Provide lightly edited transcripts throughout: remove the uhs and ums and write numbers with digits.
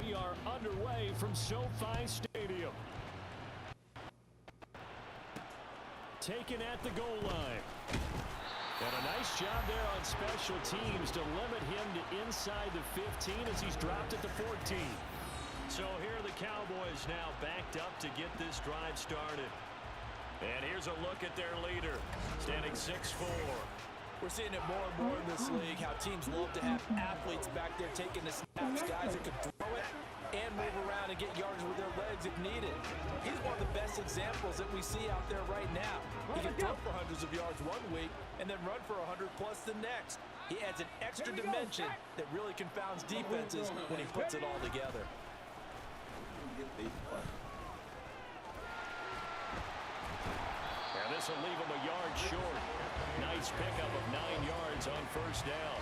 We are underway from SoFi Stadium. Taken at the goal line. And a nice job there on special teams to limit him to inside the 15 as he's dropped at the 14. So here are the Cowboys now backed up to get this drive started. And here's a look at their leader, standing 6'4". We're seeing it more and more in this league, how teams love to have athletes back there taking the snaps, guys who can throw it and move around and get yards with their legs if needed. He's one of the best examples that we see out there right now. He can throw for hundreds of yards one week and then run for 100+ the next. He adds an extra dimension that really confounds defenses when he puts it all together. And this will leave him a yard short. Nice pickup of 9 yards on first down.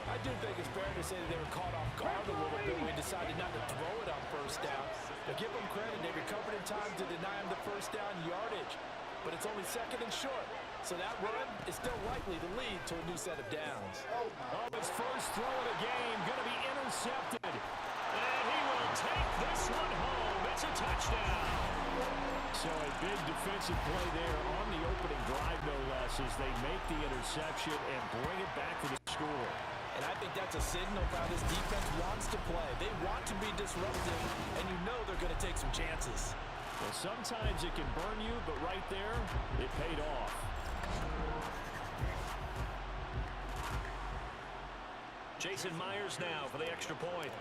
I do think it's fair to say that they were caught off guard a little bit when they decided not to throw it on first down. But give them credit, they recovered in time to deny him the first down yardage. But it's only second and short, so that run is still likely to lead to a new set of downs. Oh, his first throw of the game, going to be intercepted. And he will take this one home. It's a touchdown. So a big defensive play there on the opening drive, no less, as they make the interception and bring it back for the score. And I think that's a signal of how this defense wants to play. They want to be disruptive, and you know they're going to take some chances. Well, sometimes it can burn you, but right there, it paid off. Jason Myers now for the extra point.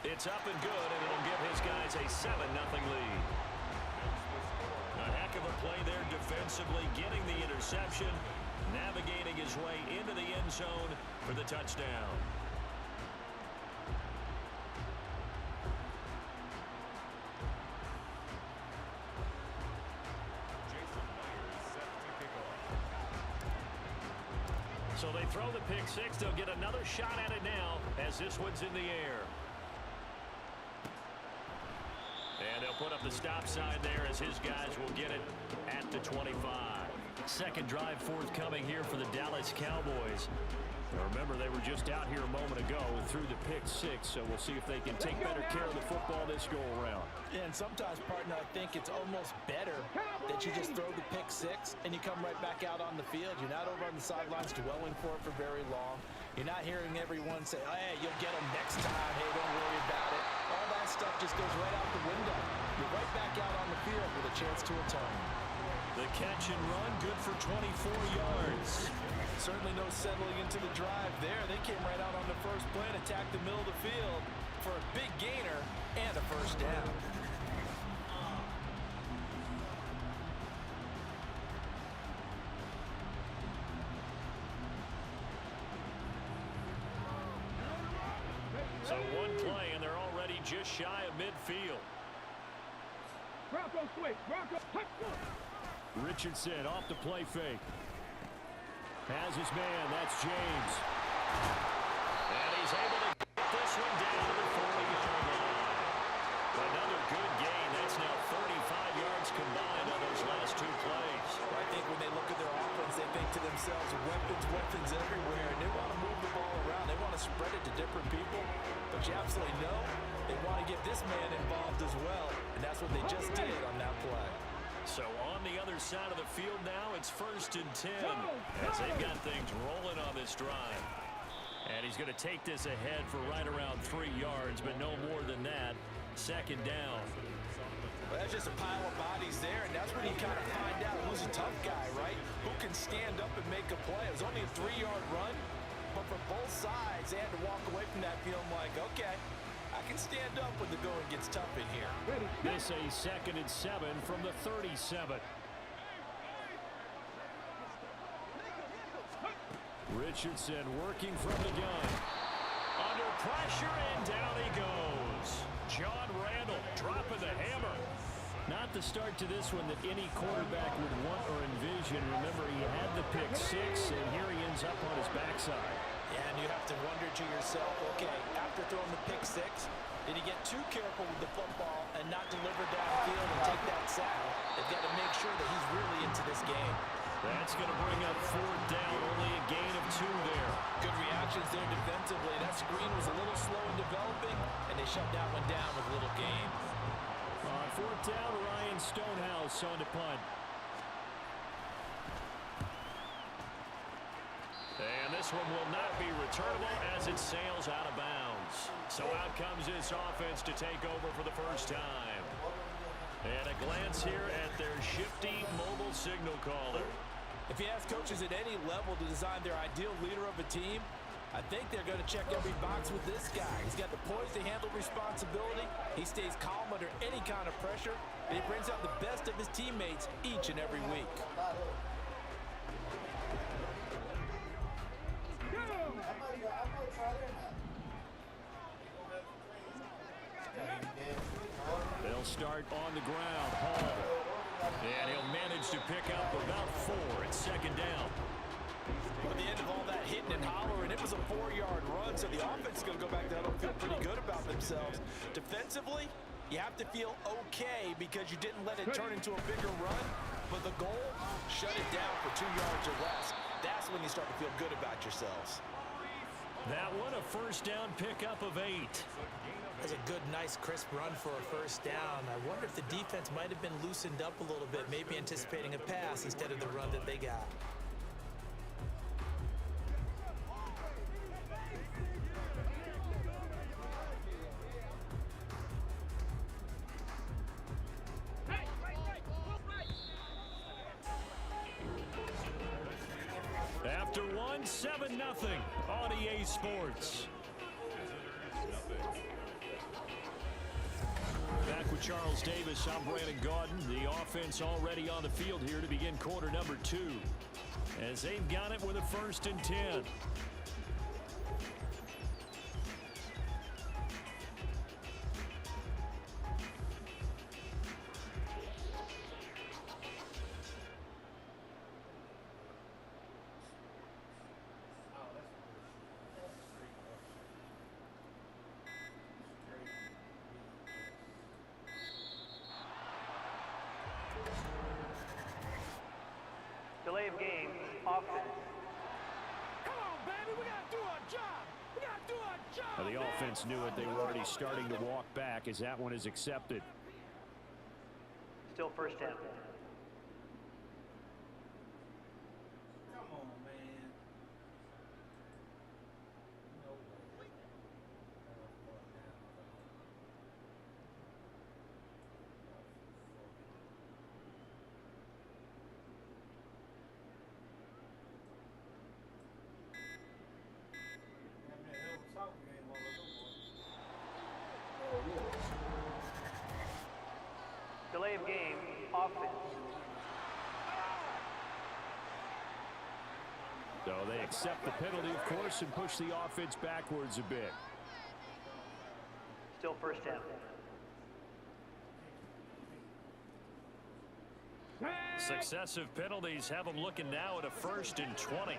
It's up and good, and it'll give his guys a 7-0 lead. A heck of a play there defensively, getting the interception, navigating his way into the end zone for the touchdown. So they throw the pick six. They'll get another shot at it now as this one's in the air. And they'll put up the stop sign there as his guys will get it at the 25. Second drive forthcoming here for the Dallas Cowboys. Now remember, they were just out here a moment ago and threw the pick six, so we'll see if they can take better care of the football this go-around. Yeah, and sometimes, partner, I think it's almost better that you just throw the pick six and you come right back out on the field. You're not over on the sidelines dwelling for it for very long. You're not hearing everyone say, oh, hey, you'll get them next time. Hey, don't worry about it. All that stuff just goes right out the window. You're right back out on the field with a chance to atone. The catch and run, good for 24 yards. Certainly no settling into the drive there. They came right out on the first play and attacked the middle of the field for a big gainer and a first down. So one play, and they're already just shy of midfield. Bronco swing, Bronco touchdown. Richardson off the play fake. Has his man, that's James. And he's able to get this one down to the 40-yard line. Another good gain. That's now 35 yards combined on those last two plays. I think when they look at their offense, they think to themselves, weapons everywhere, and they want to move the ball around. They want to spread it to different people. But you absolutely know they want to get this man involved as well, and that's what they just did on that play. So on the other side of the field now, it's 1st and 10 as they've got things rolling on this drive. And he's going to take this ahead for right around 3 yards, but no more than that. Second down. Well, that's just a pile of bodies there, and that's when you kind of find out who's a tough guy, right? Who can stand up and make a play. It was only a 3-yard run, but for both sides, they had to walk away from that feeling like, okay, I can stand up when the going gets tough in here. This a 2nd and 7 from the 37. Richardson working from the gun. Under pressure, and down he goes. John Randall dropping the hammer. Not the start to this one that any quarterback would want or envision. Remember, he had the pick six, and here he ends up on his backside. Yeah, and you have to wonder to yourself, okay, after throwing the pick six, did he get too careful with the football and not deliver downfield and take that sack? They've got to make sure that he's really into this game. That's going to bring up fourth down, only a gain of 2 there. Good reactions there defensively. That screen was a little slow in developing, and they shut that one down with a little gain. On fourth down, Ryan Stonehouse on to punt. And this one will not be returnable as it sails out of bounds. So out comes this offense to take over for the first time. And a glance here at their shifty mobile signal caller. If you ask coaches at any level to design their ideal leader of a team, I think they're going to check every box with this guy. He's got the poise to handle responsibility. He stays calm under any kind of pressure, and he brings out the best of his teammates each and every week. They'll start on the ground. Hall. And he'll manage to pick up about 4 at second down. At the end of all that hitting and hollering, it was a 4-yard run, so the offense is going to go back there and feel pretty good about themselves. Defensively, you have to feel okay because you didn't let it turn into a bigger run, but the goal, shut it down for 2 yards or less. That's when you start to feel good about yourselves. That one, a first down pickup of 8. That's a good, nice, crisp run for a first down. I wonder if the defense might have been loosened up a little bit, maybe anticipating a pass instead of the run that they got. After one, 7-0 on EA Sports. Back with Charles Davis, I'm Brandon Gaudin. The offense already on the field here to begin quarter number 2. As they've got it with a 1st and 10. Delay of game, offense. Come on, baby, we gotta do our job. We gotta do our job. Now, the offense knew it. They were already starting to walk back as that one is accepted. Still first down. Come on, man. No way. Delay of game, offense. So they accept the penalty, of course, and push the offense backwards a bit. Still first down. Successive penalties have them looking now at a 1st and 20.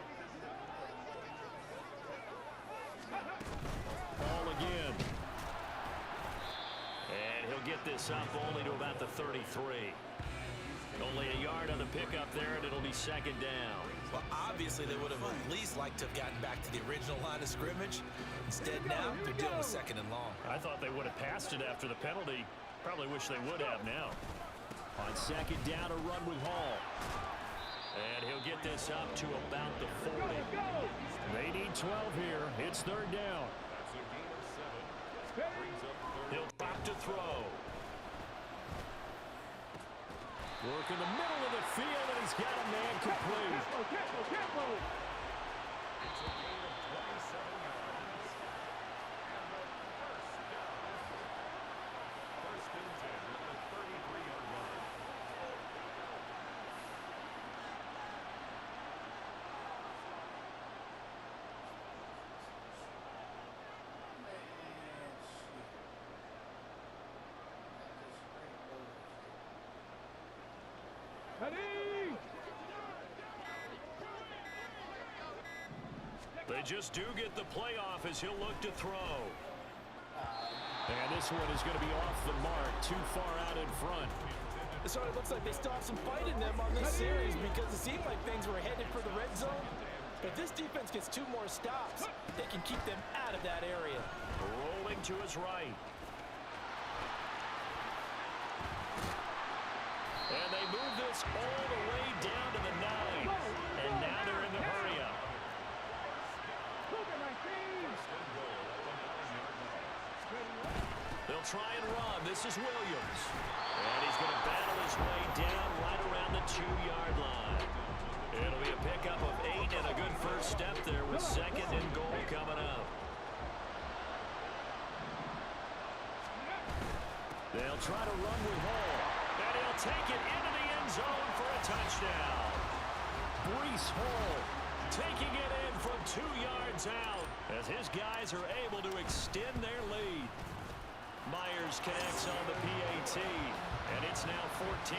Ball again. And he'll get this up only to about the 33. Only a yard on the pickup there, and it'll be 2nd down. Well, obviously, they would have at least liked to have gotten back to the original line of scrimmage. Instead, now, they're dealing with 2nd and long. I thought they would have passed it after the penalty. Probably wish they would have now. On 2nd down, a run with Hall. And he'll get this up to about the 40. They need 12 here. It's 3rd down. He'll drop to throw. Work in the middle of the field, and he's got a man complete. Careful. It's a gain of 27 yards. First and 10 at the 33-yard line. They just do get the playoff as he'll look to throw. And this one is going to be off the mark, too far out in front. So it looks like they still have some fight in them on this series because it seemed like things were headed for the red zone. But this defense gets 2 more stops. They can keep them out of that area. Rolling to his right. And they move this all the way down to the 9. And now they're in the hurry-up. They'll try and run. This is Williams. And he's going to battle his way down right around the 2-yard line. It'll be a pickup of 8 and a good first step there with 2nd and goal coming up. They'll try to run with Hall. And he'll take it into the end zone for a touchdown. Breece Hall taking it in from 2 yards out as his guys are able to extend their lead. Myers connects on the PAT, and it's now 14-0.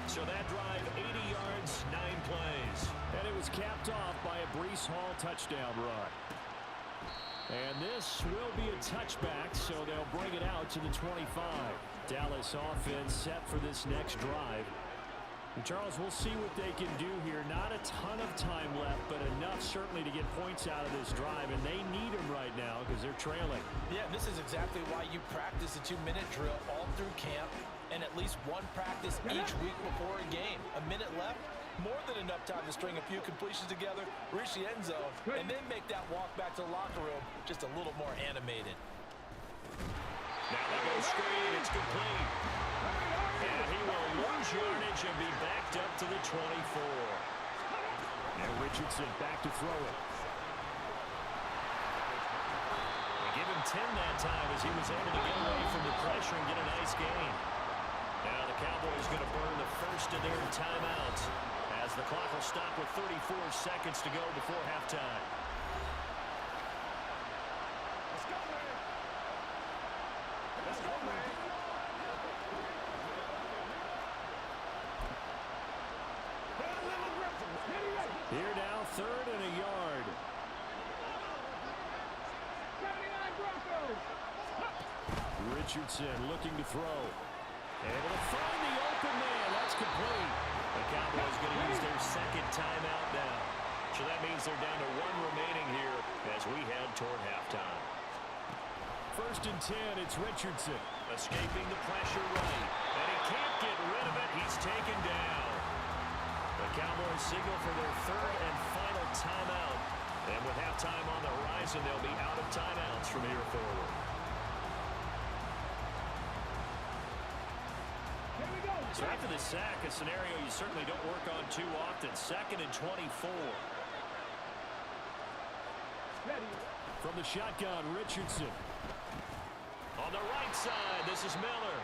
So that drive, 80 yards, 9 plays. And it was capped off by a Breece Hall touchdown run. And this will be a touchback, so they'll bring it out to the 25. Dallas offense set for this next drive. And Charles, we'll see what they can do here. Not a ton of time left, but enough certainly to get points out of this drive, and they need them right now because they're trailing. Yeah, this is exactly why you practice a 2-minute drill all through camp and at least one practice each week before a game. A minute left, more than enough time to string a few completions together, reach the end zone, and then make that walk back to the locker room just a little more animated. Now they go screen, it's complete. And he will lose yardage and be backed up to the 24. Now Richardson back to throw it. They give him 10 that time as he was able to get away from the pressure and get a nice gain. Now the Cowboys going to burn the first of their timeouts as the clock will stop with 34 seconds to go before halftime. Let's go, man. Let's go, man. Here now, 3rd and a yard. 79 Broncos. Richardson looking to throw. Able to find the open man. That's complete. The Cowboys going to use their 2nd timeout now. So that means they're down to 1 remaining here as we head toward halftime. 1st and 10, it's Richardson. Escaping the pressure right. And he can't get rid of it. He's taken down. The Cowboys signal for their 3rd and final timeout. And with halftime on the horizon, they'll be out of timeouts from here forward. Here we go. So after the sack, a scenario you certainly don't work on too often. 2nd and 24. Ready. From the shotgun, Richardson. On the right side, this is Miller.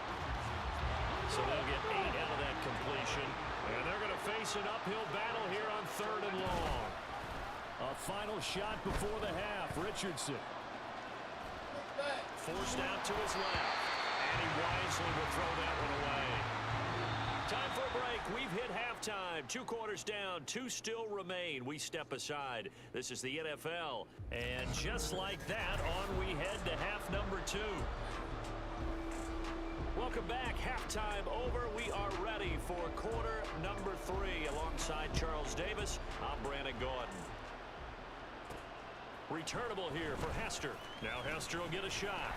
So they'll get 8 out of that completion. And they're going to face an uphill battle here on 3rd and long. A final shot before the half. Richardson. Forced out to his left. And he wisely will throw that one away. Time for a break. We've hit halftime. 2 quarters down. 2 still remain. We step aside. This is the NFL. And just like that, on we head to half number 2. Welcome back. Halftime over. We are ready for quarter number 3. Alongside Charles Davis, I'm Brandon Gordon. Returnable here for Hester. Now Hester will get a shot.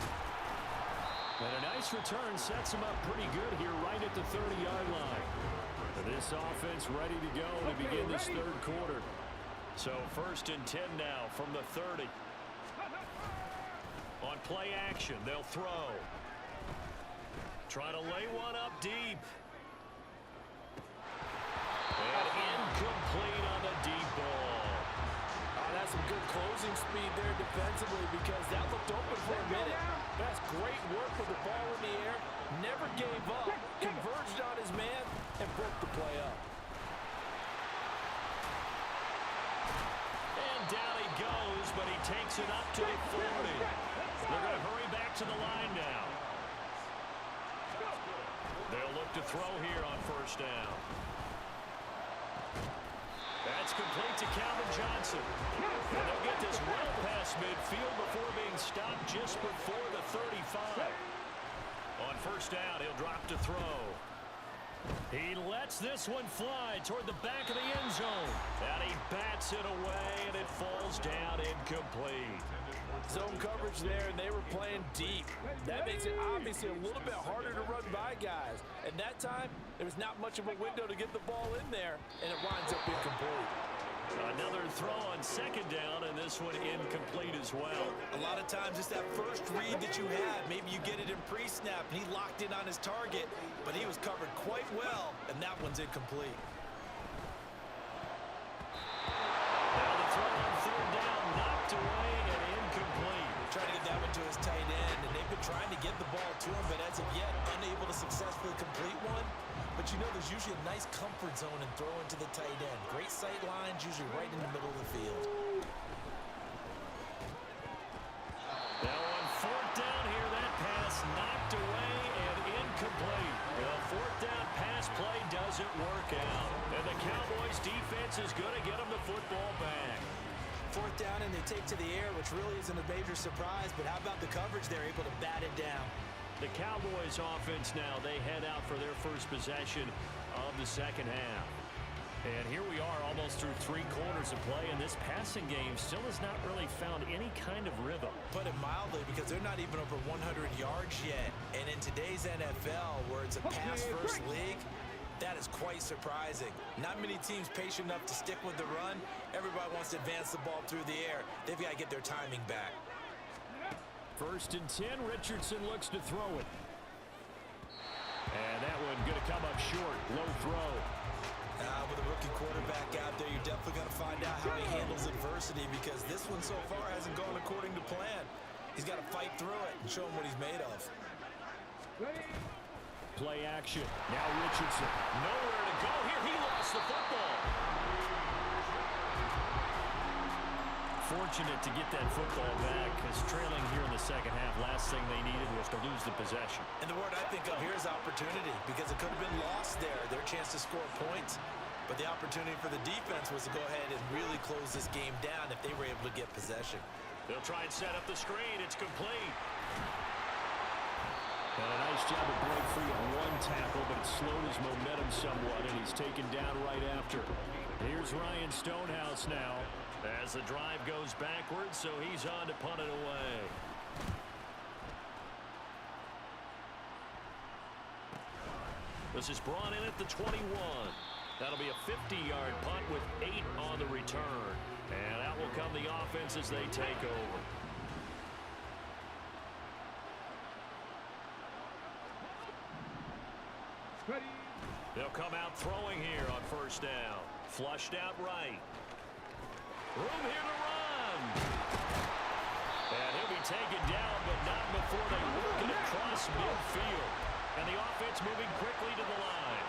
And a nice return sets him up pretty good here right at the 30-yard line. This offense ready to go to begin this 3rd quarter. So 1st and 10 now from the 30. On play action, they'll throw. Try to lay one up deep. And incomplete on the deep ball. Oh, that's some good closing speed there defensively because that looked open for a minute. That's great work with the ball in the air. Never gave up. Converged on his man and broke the play up. And down he goes, but he takes it up to the 40. They're going to hurry back to the line now. They'll look to throw here on 1st down. That's complete to Calvin Johnson. And they'll get this well past midfield before being stopped just before the 35. On first down, he'll drop to throw. He lets this one fly toward the back of the end zone. And he bats it away, and it falls down incomplete. Zone coverage there, and they were playing deep. That makes it obviously a little bit harder to run by guys. And that time, there was not much of a window to get the ball in there, and it winds up incomplete. Another throw on second down, and this one incomplete as well. A lot of times it's that first read that you have. Maybe you get it in pre-snap, and he locked in on his target, but he was covered quite well, and that one's incomplete. Now the throw on third down, knocked away and incomplete. Trying to get that one to his tight end, and they've been trying to get the ball to him, but as of yet, unable to successfully complete one. But you know there's usually a nice comfort zone in throwing to the tight end. Great sight lines, usually right in the middle of the field. Now on fourth down here, that pass knocked away and incomplete. The fourth down pass play doesn't work out. And the Cowboys defense is going to get them the football back. Fourth down, and they take to the air, which really isn't a major surprise, but how about the coverage? They're able to bat it down. The Cowboys offense now, they head out for their first possession of the second half. And here we are almost through 3 quarters of play, and this passing game still has not really found any kind of rhythm. Put it mildly, because they're not even over 100 yards yet. And in today's NFL, where it's a pass-first league, that is quite surprising. Not many teams patient enough to stick with the run. Everybody wants to advance the ball through the air. They've got to get their timing back. First and 10, Richardson looks to throw it. And that one going to come up short. Low throw. With a rookie quarterback out there, you're definitely going to find out how he handles adversity, because this one so far hasn't gone according to plan. He's got to fight through it and show him what he's made of. Play action. Now Richardson. Nowhere to go here. He lost the football. Fortunate to get that football back, because trailing here in the second half, last thing they needed was to lose the possession. And the word I think of here is opportunity, because it could have been lost there, their chance to score points. But the opportunity for the defense was to go ahead and really close this game down if they were able to get possession. They'll try and set up the screen. It's complete. And a nice job to break free of one tackle, but it slowed his momentum somewhat, and he's taken down right after. Here's Ryan Stonehouse now as the drive goes backwards, so he's on to punt it away. This is brought in at the 21. That'll be a 50-yard punt with 8 on the return. And out will come the offense as they take over. Ready. They'll come out throwing here on first down. Flushed out right. Room here to run. And he'll be taken down, but not before they work it across midfield. And the offense moving quickly to the line.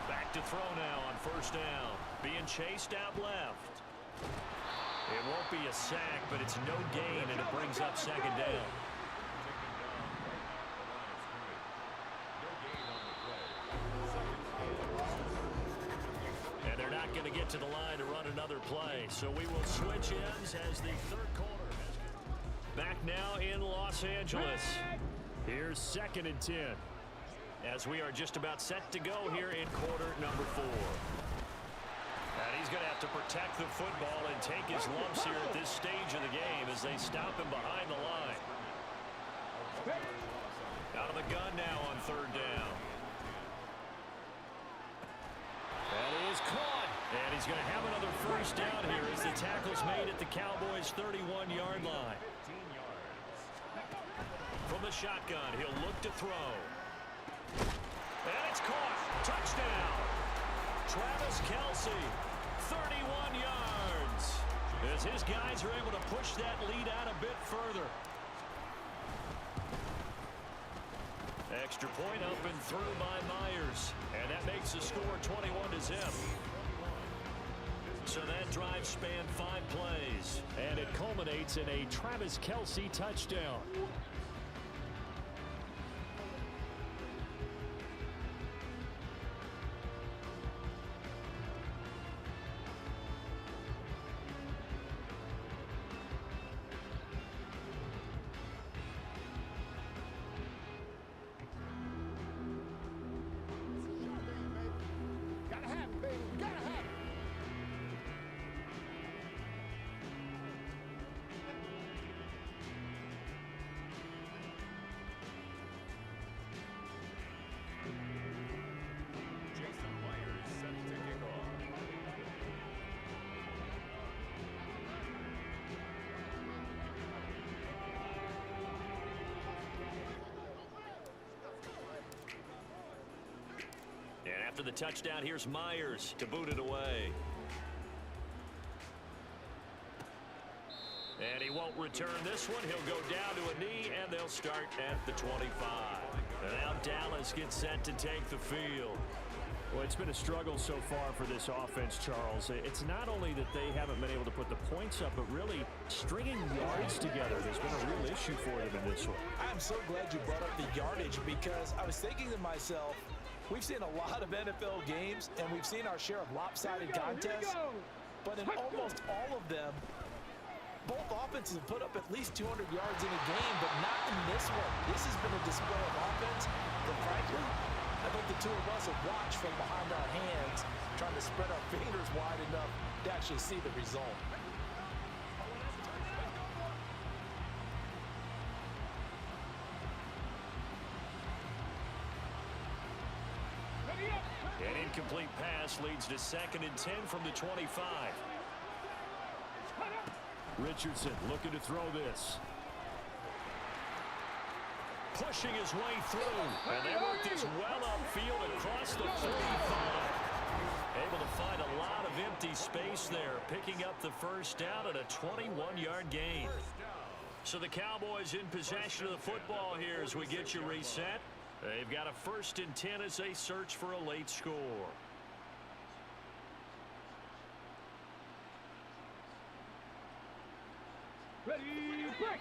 Back to throw now on first down. Being chased out left. It won't be a sack, but it's no gain, and it brings up second down. And they're not going to get to the line to run another play, so we will switch ends as the third quarter. Back now in Los Angeles. Here's second and 10. As we are just about set to go here in quarter number 4. And he's going to have to protect the football and take his lumps here at this stage of the game as they stop him behind the line. Out of the gun now on third down. That is caught. And he's going to have another first down here as the tackle's made at the Cowboys' 31-yard line. From the shotgun, he'll look to throw. And it's caught. Touchdown. Travis Kelce, 31 yards. As his guys are able to push that lead out a bit further. Extra point up and through by Myers. And that makes the score 21-0. So that drive spanned 5 plays. And it culminates in a Travis Kelce touchdown. After the touchdown, here's Myers to boot it away. And he won't return this one. He'll go down to a knee, and they'll start at the 25. And now Dallas gets set to take the field. Well, it's been a struggle so far for this offense, Charles. It's not only that they haven't been able to put the points up, but really stringing yards together has been a real issue for them in this one. I'm so glad you brought up the yardage because I was thinking to myself, we've seen a lot of NFL games, and we've seen our share of lopsided contests, but in almost all of them, both offenses have put up at least 200 yards in a game, but not in this one. This has been a display of offense that, frankly, I think the two of us have watched from behind our hands, trying to spread our fingers wide enough to actually see the result. An incomplete pass leads to 2nd and 10 from the 25. Richardson looking to throw this. Pushing his way through, and they work this well upfield across the 45. Able to find a lot of empty space there, picking up the first down at a 21-yard gain. So the Cowboys in possession of the football here as we get you reset. They've got a 1st and 10 as they search for a late score. Ready, break.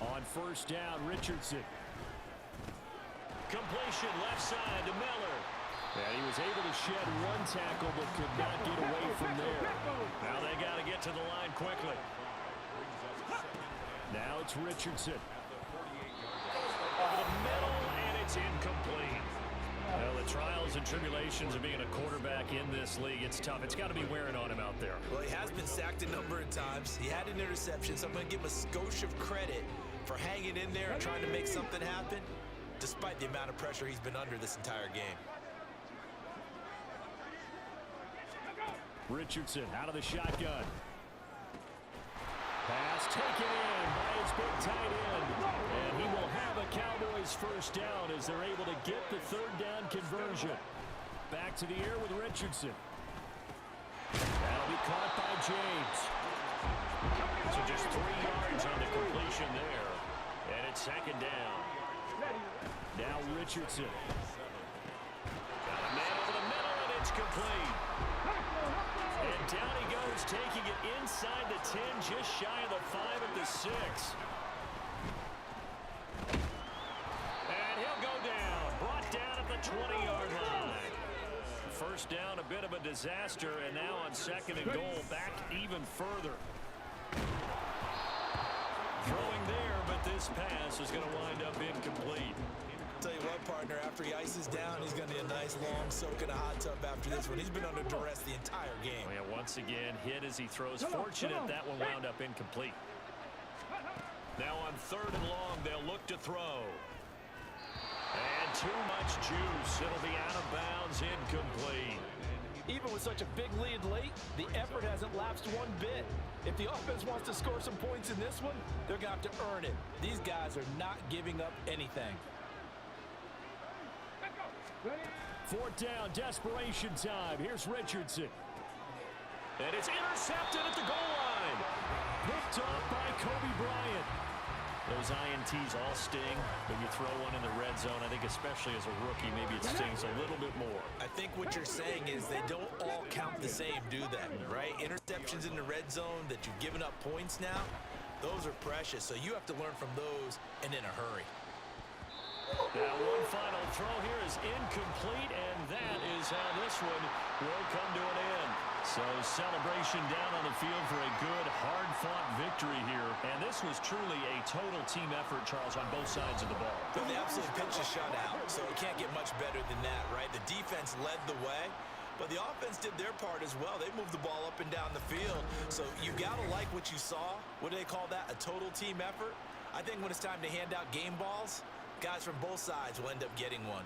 On 1st down, Richardson. Completion left side to Miller. And he was able to shed one tackle but could not get away from there. Now they got to get to the line quickly. Now it's Richardson. Over the middle, and it's incomplete. Well, the trials and tribulations of being a quarterback in this league, it's tough. It's got to be wearing on him out there. Well, he has been sacked a number of times. He had an interception, so I'm going to give him a skosh of credit for hanging in there and trying to make something happen, despite the amount of pressure he's been under this entire game. Richardson out of the shotgun. Pass taken in by his big tight end. And he will have a Cowboys 1st down as they're able to get the 3rd down conversion. Back to the air with Richardson. That'll be caught by James. So just 3 yards on the completion there. And it's 2nd down. Now Richardson. Got a man over the middle, and it's complete. And down he goes, taking it inside the 10, just shy of the 5 at the 6. And he'll go down, brought down at the 20-yard line. 1st down, a bit of a disaster, and now on 2nd and goal, back even further. Throwing there, but this pass is going to wind up incomplete. Tell you what, partner, after he ices down, he's going to need a nice long soak in a hot tub after this one. He's been under duress the entire game. Oh, yeah, once again, hit as he throws. Fortunate that one wound up incomplete. Now on 3rd and long, they'll look to throw. And too much juice. It'll be out of bounds, incomplete. Even with such a big lead late, the effort hasn't lapsed one bit. If the offense wants to score some points in this one, they're going to have to earn it. These guys are not giving up anything. 4th down, desperation time. Here's Richardson. And it's intercepted at the goal line. Picked off by Kobe Bryant. Those INTs all sting when you throw one in the red zone. I think especially as a rookie, maybe it stings a little bit more. I think what you're saying is they don't all count the same, do they? Right? Interceptions in the red zone that you've given up points now, those are precious. So you have to learn from those and in a hurry. Now one final throw here is incomplete, and that is how this one will come to an end. So celebration down on the field for a good, hard-fought victory here. And this was truly a total team effort, Charles, on both sides of the ball. But they absolutely pitched a shutout, so it can't get much better than that, right? The defense led the way, but the offense did their part as well. They moved the ball up and down the field. So you got to like what you saw. What do they call that? A total team effort? I think when it's time to hand out game balls, guys from both sides will end up getting one.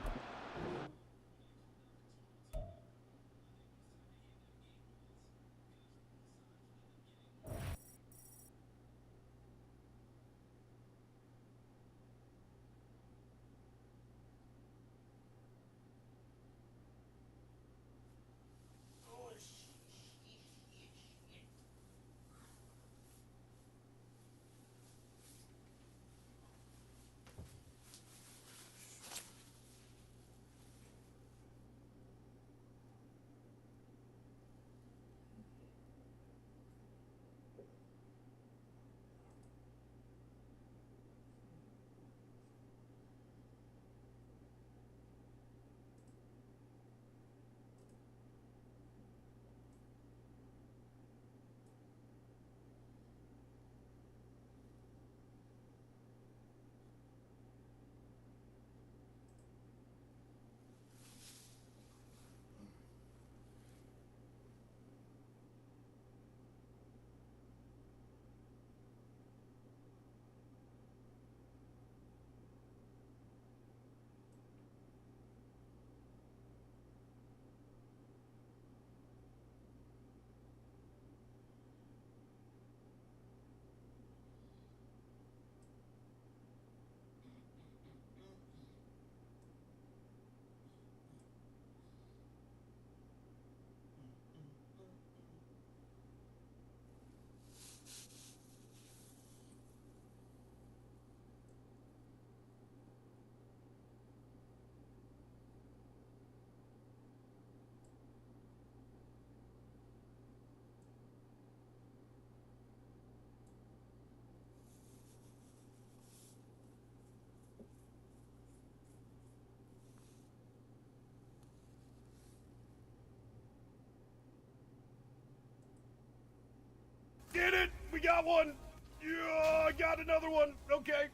got one. Yeah, I got another one. Okay.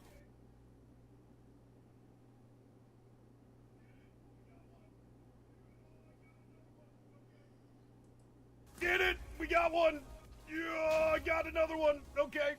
Get it. We got one. Yeah, I got another one. Okay.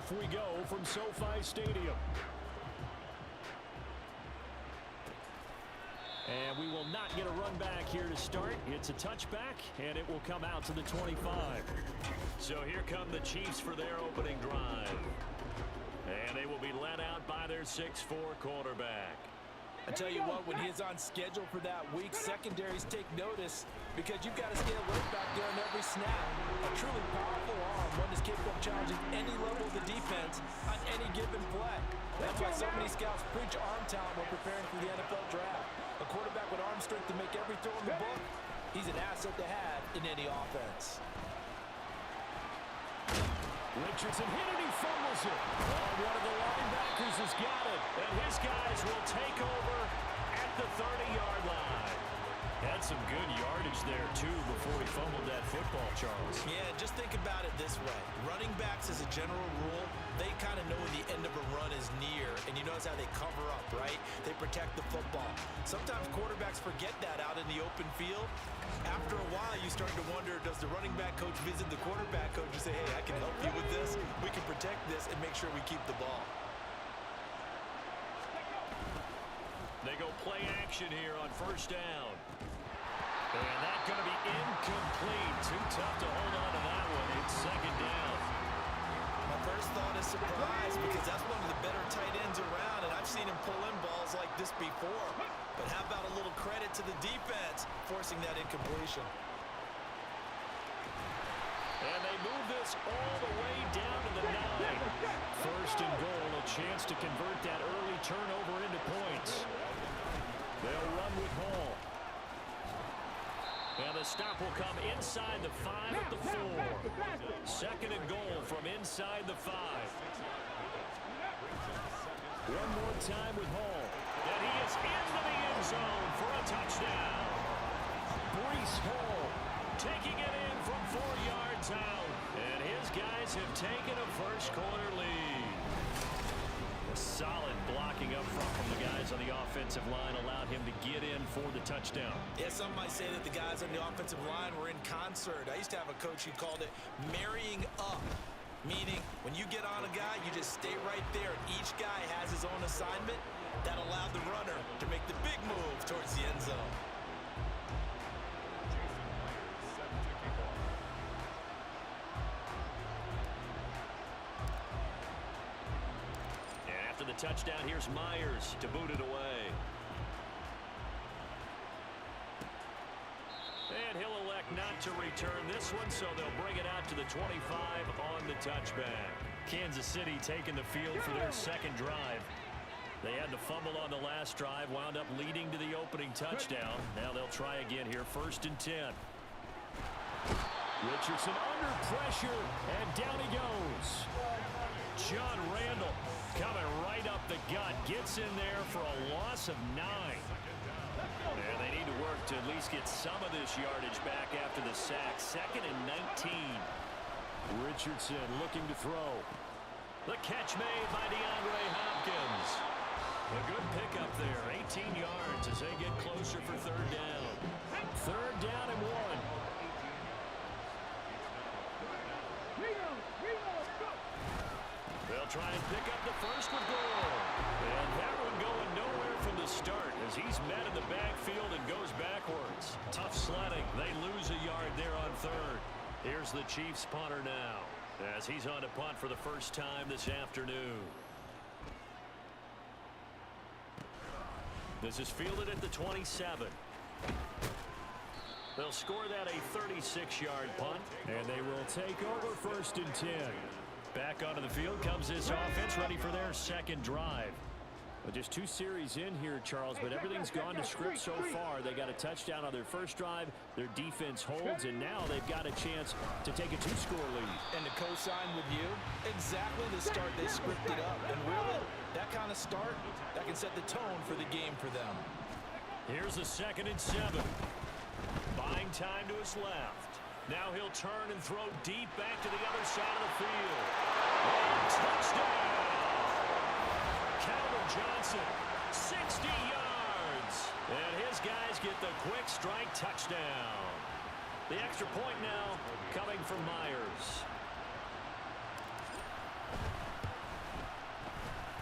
Off we go from SoFi Stadium. And we will not get a run back here to start. It's a touchback, and it will come out to the 25. So here come the Chiefs for their opening drive. And they will be led out by their 6'4 quarterback. I tell you what, when he's on schedule for that week, secondaries take notice because you've got to stay alert back there on every snap. A truly powerful arm, one that's capable of challenging any level of the defense on any given play. That's why so many scouts preach arm talent when preparing for the NFL draft. A quarterback with arm strength to make every throw in the book, He's an asset to have in any offense. Richardson hit it, he fumbles it. Oh, one of the linebackers has got it. And his guys will take over at the 30-yard line. Had some good yardage there, too, before he fumbled that football, Charles. Yeah, just think about it this way. Running backs, as a general rule, they kind of know when the end of a run is near, and you notice how they cover up, right? They protect the football. Sometimes quarterbacks forget that out in the open field. After a while, you start to wonder, does the running back coach visit the quarterback coach and say, hey, I can help you with this, we can protect this, and make sure we keep the ball. They go play action here on first down. And that's going to be incomplete. Too tough to hold on to that one. It's second down. My first thought is surprise, because that's one of the better tight ends around, and I've seen him pull in balls like this before. But how about a little credit to the defense forcing that incompletion? And they move this all the way down to the 9. First and goal, a chance to convert that early turnover into points. They'll run with Hall. And the stop will come inside the 5 at the 4. Second and goal from inside the 5. One more time with Hall. And he is into the end zone for a touchdown. Breece Hall taking it in from 4 yards out. And his guys have taken a first quarter lead. A solid blocking up front from the guys on the offensive line allowed him to get in for the touchdown. Yeah, some might say that the guys on the offensive line were in concert. I used to have a coach who called it marrying up, meaning when you get on a guy, you just stay right there. Each guy has his own assignment. That allowed the runner to make the big move towards the end zone. After the touchdown, here's Myers to boot it away. And he'll elect not to return this one, so they'll bring it out to the 25 on the touchback. Kansas City taking the field for their second drive. They had the fumble on the last drive, wound up leading to the opening touchdown. Now they'll try again here, first and 10. Richardson under pressure, and down he goes. John Randall coming right up the gut, gets in there for a loss of 9. And they need to work to at least get some of this yardage back after the sack. Second and 19. Richardson looking to throw. The catch made by DeAndre Hopkins. A good pickup there, 18 yards as they get closer for third down. Third down and 1. They'll try and pick up the first with goal. And that one going nowhere from the start as he's met in the backfield and goes backwards. Tough sledding. They lose a yard there on third. Here's the Chiefs punter now as he's on to punt for the first time this afternoon. This is fielded at the 27. They'll score that a 36-yard punt, and they will take over first and 10. Back onto the field comes this offense, ready for their second drive. Well, just 2 series in here, Charles, but everything's gone to script so far. They got a touchdown on their first drive. Their defense holds, and now they've got a chance to take a 2-score lead. And to co-sign with you, exactly the start they scripted up. And really, that kind of start, that can set the tone for the game for them. Here's the second and 7. Buying time to his left. Now he'll turn and throw deep back to the other side of the field. And touchdown! Calvin Johnson, 60 yards. And his guys get the quick strike touchdown. The extra point now coming from Myers.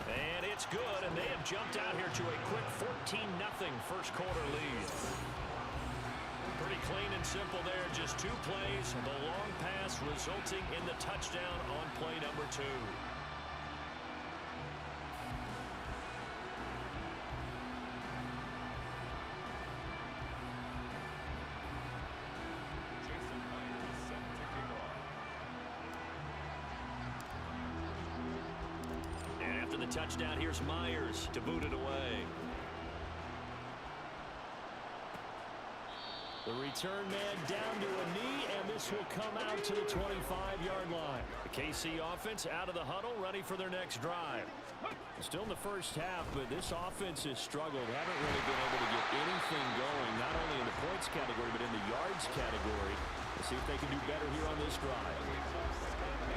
And it's good, and they have jumped out here to a quick 14-0 first quarter lead. Pretty clean and simple there, just 2 plays, and the long pass resulting in the touchdown on play number 2. And after the touchdown, here's Myers to boot it away. The return man down to a knee, and this will come out to the 25-yard line. The KC offense out of the huddle, ready for their next drive. Still in the first half, but this offense has struggled. Haven't really been able to get anything going, not only in the points category, but in the yards category. Let's see if they can do better here on this drive.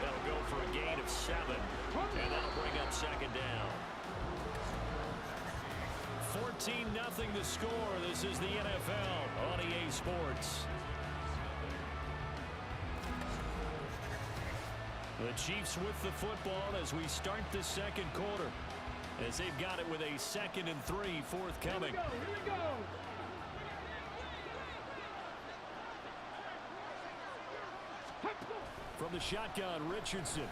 That'll go for a gain of 7, and that'll bring up second down. 14-0 the score. This is the NFL on EA Sports. The Chiefs with the football as we start the second quarter, as they've got it with a 2nd and 3 forthcoming. Here we go. From the shotgun, Richardson.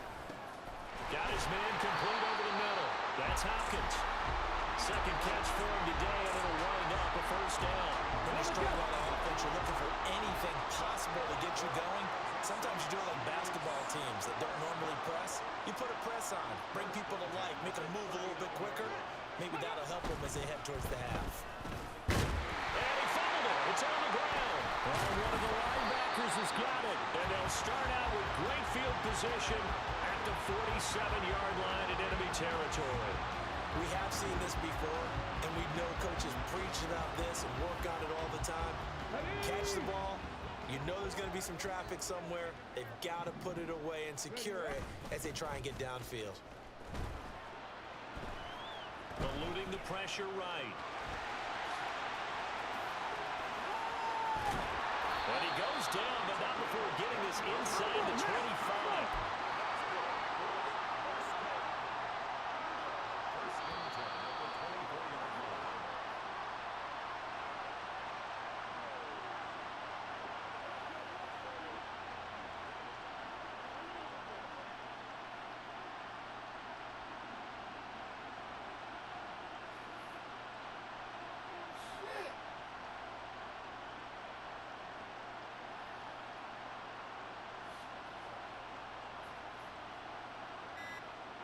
Got his man complete over the middle. That's Hopkins. Second catch for him today, and it'll wind up a first down. When you struggle on offense, you're looking for anything possible to get you going. Sometimes you do it like basketball teams that don't normally press. You put a press on, bring people to life, make them move a little bit quicker. Maybe that'll help them as they head towards the half. And he fumbled it. It's on the ground. And one of the linebackers has got it. And they'll start out with great field position at the 47-yard line in enemy territory. We have seen this before, and we know coaches preach about this and work on it all the time. Catch the ball. You know there's going to be some traffic somewhere. They've got to put it away and secure it as they try and get downfield. Eluding the pressure right. And he goes down, but not before getting this inside the 25.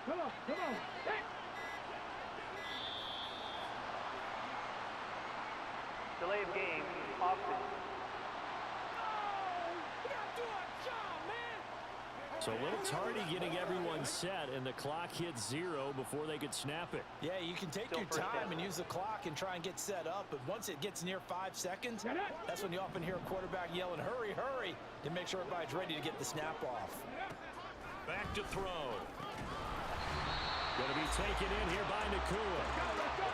Come on. Hey. Delay of game, offense. We gotta do our job, man. So a little tardy getting everyone set, and the clock hits 0 before they could snap it. Yeah, you can take Still your first time down. and use the clock and try and get set up, but once it gets near 5 seconds, that's when you often hear a quarterback yelling, hurry, hurry, to make sure everybody's ready to get the snap off. Back to throw. Going to be taken in here by Nakua.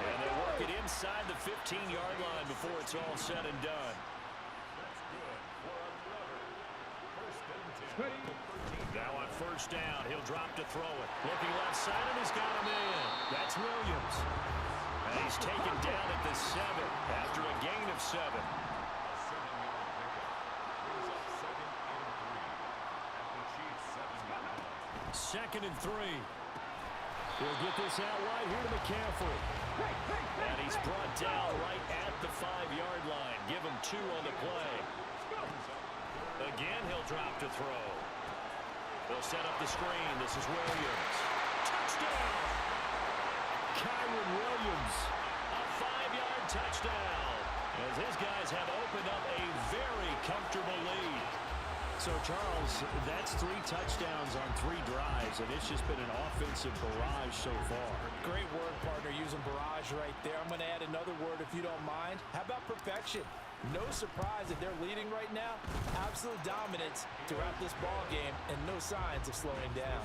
And they work it inside the 15-yard line before it's all said and done. Now on first down, he'll drop to throw it. Looking left side, and he's got him in. That's Williams. And he's taken down at the 7 after a gain of 7. Second and 3. He'll get this out wide here to McCaffrey. And he's brought down right at the 5-yard line. Give him 2 on the play. Again, he'll drop to throw. They'll set up the screen. This is Williams. Touchdown! Kyron Williams. A 5-yard touchdown. As his guys have opened up a very comfortable lead. So, Charles, that's 3 touchdowns on 3 drives, and it's just been an offensive barrage so far. Great word, partner, using barrage right there. I'm going to add another word if you don't mind. How about perfection? No surprise that they're leading right now. Absolute dominance throughout this ball game and no signs of slowing down.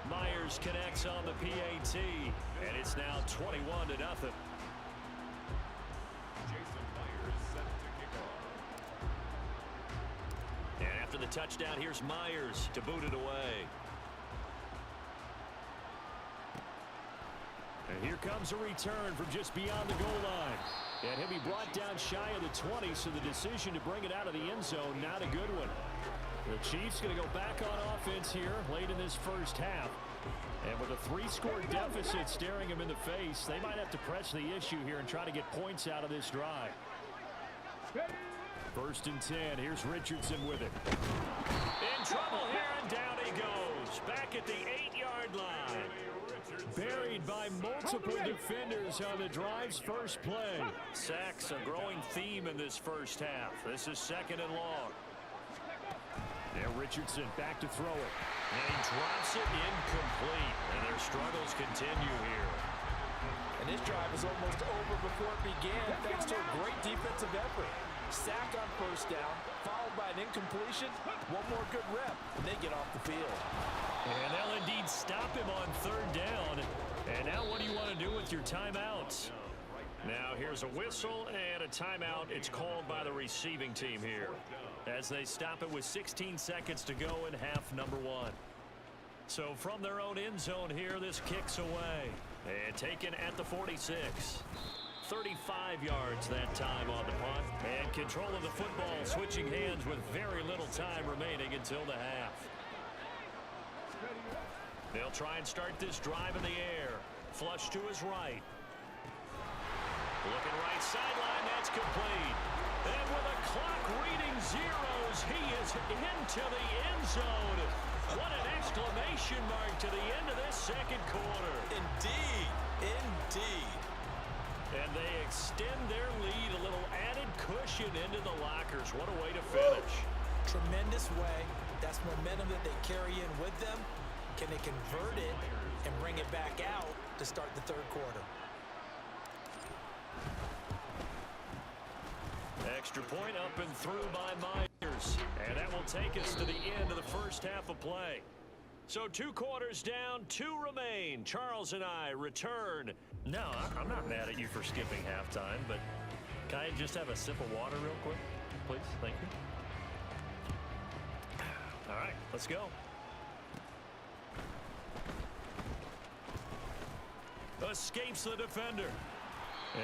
Myers connects on the PAT, and it's now 21-0. And after the touchdown, here's Myers to boot it away. And here comes a return from just beyond the goal line. And he'll be brought down shy of the 20, so the decision to bring it out of the end zone, not a good one. The Chiefs going to go back on offense here late in this first half. And with a 3-score deficit staring them in the face, they might have to press the issue here and try to get points out of this drive. First and 10. Here's Richardson with it. In trouble here, and down he goes. Back at the 8-yard line. Buried by multiple defenders on the drive's first play. Sacks a growing theme in this first half. This is 2nd and long. Now Richardson back to throw it. And he drops it incomplete. And their struggles continue here. And this drive is almost over before it began thanks to a great defensive effort. Sack on first down, followed by an incompletion. One more good rep, and they get off the field. And they'll indeed stop him on 3rd down. And now what do you want to do with your timeouts? Now here's a whistle and a timeout. It's called by the receiving team here, as they stop it with 16 seconds to go in half number 1. So from their own end zone here, this kicks away. And taken at the 46. 35 yards that time on the punt. And control of the football switching hands with very little time remaining until the half. They'll try and start this drive in the air. Flush to his right. Looking right sideline, that's complete. And with a clock reading zeros, he is into the end zone. What an exclamation mark to the end of this 2nd quarter. Indeed, indeed. And they extend their lead, a little added cushion into the lockers. What a way to finish. Tremendous way. That's momentum that they carry in with them. Can they convert it and bring it back out to start the 3rd quarter? Extra point up and through by Myers. And that will take us to the end of the first half of play. So 2 quarters down, 2 remain. Charles and I return. No, I'm not mad at you for skipping halftime, but can I just have a sip of water real quick? Please, thank you. All right, let's go. Escapes the defender.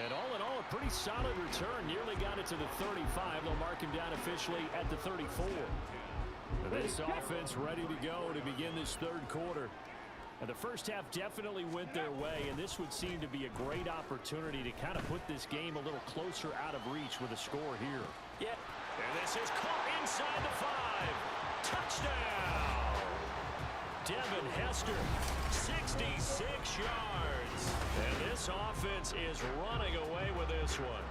And all in all, a pretty solid return. Nearly got it to the 35. They'll mark him down officially at the 34. This offense ready to go to begin this 3rd quarter. And the first half definitely went their way, and this would seem to be a great opportunity to kind of put this game a little closer out of reach with a score here. Yeah. And this is caught inside the 5. Touchdown! Devin Hester, 66 yards. And this offense is running away with this one.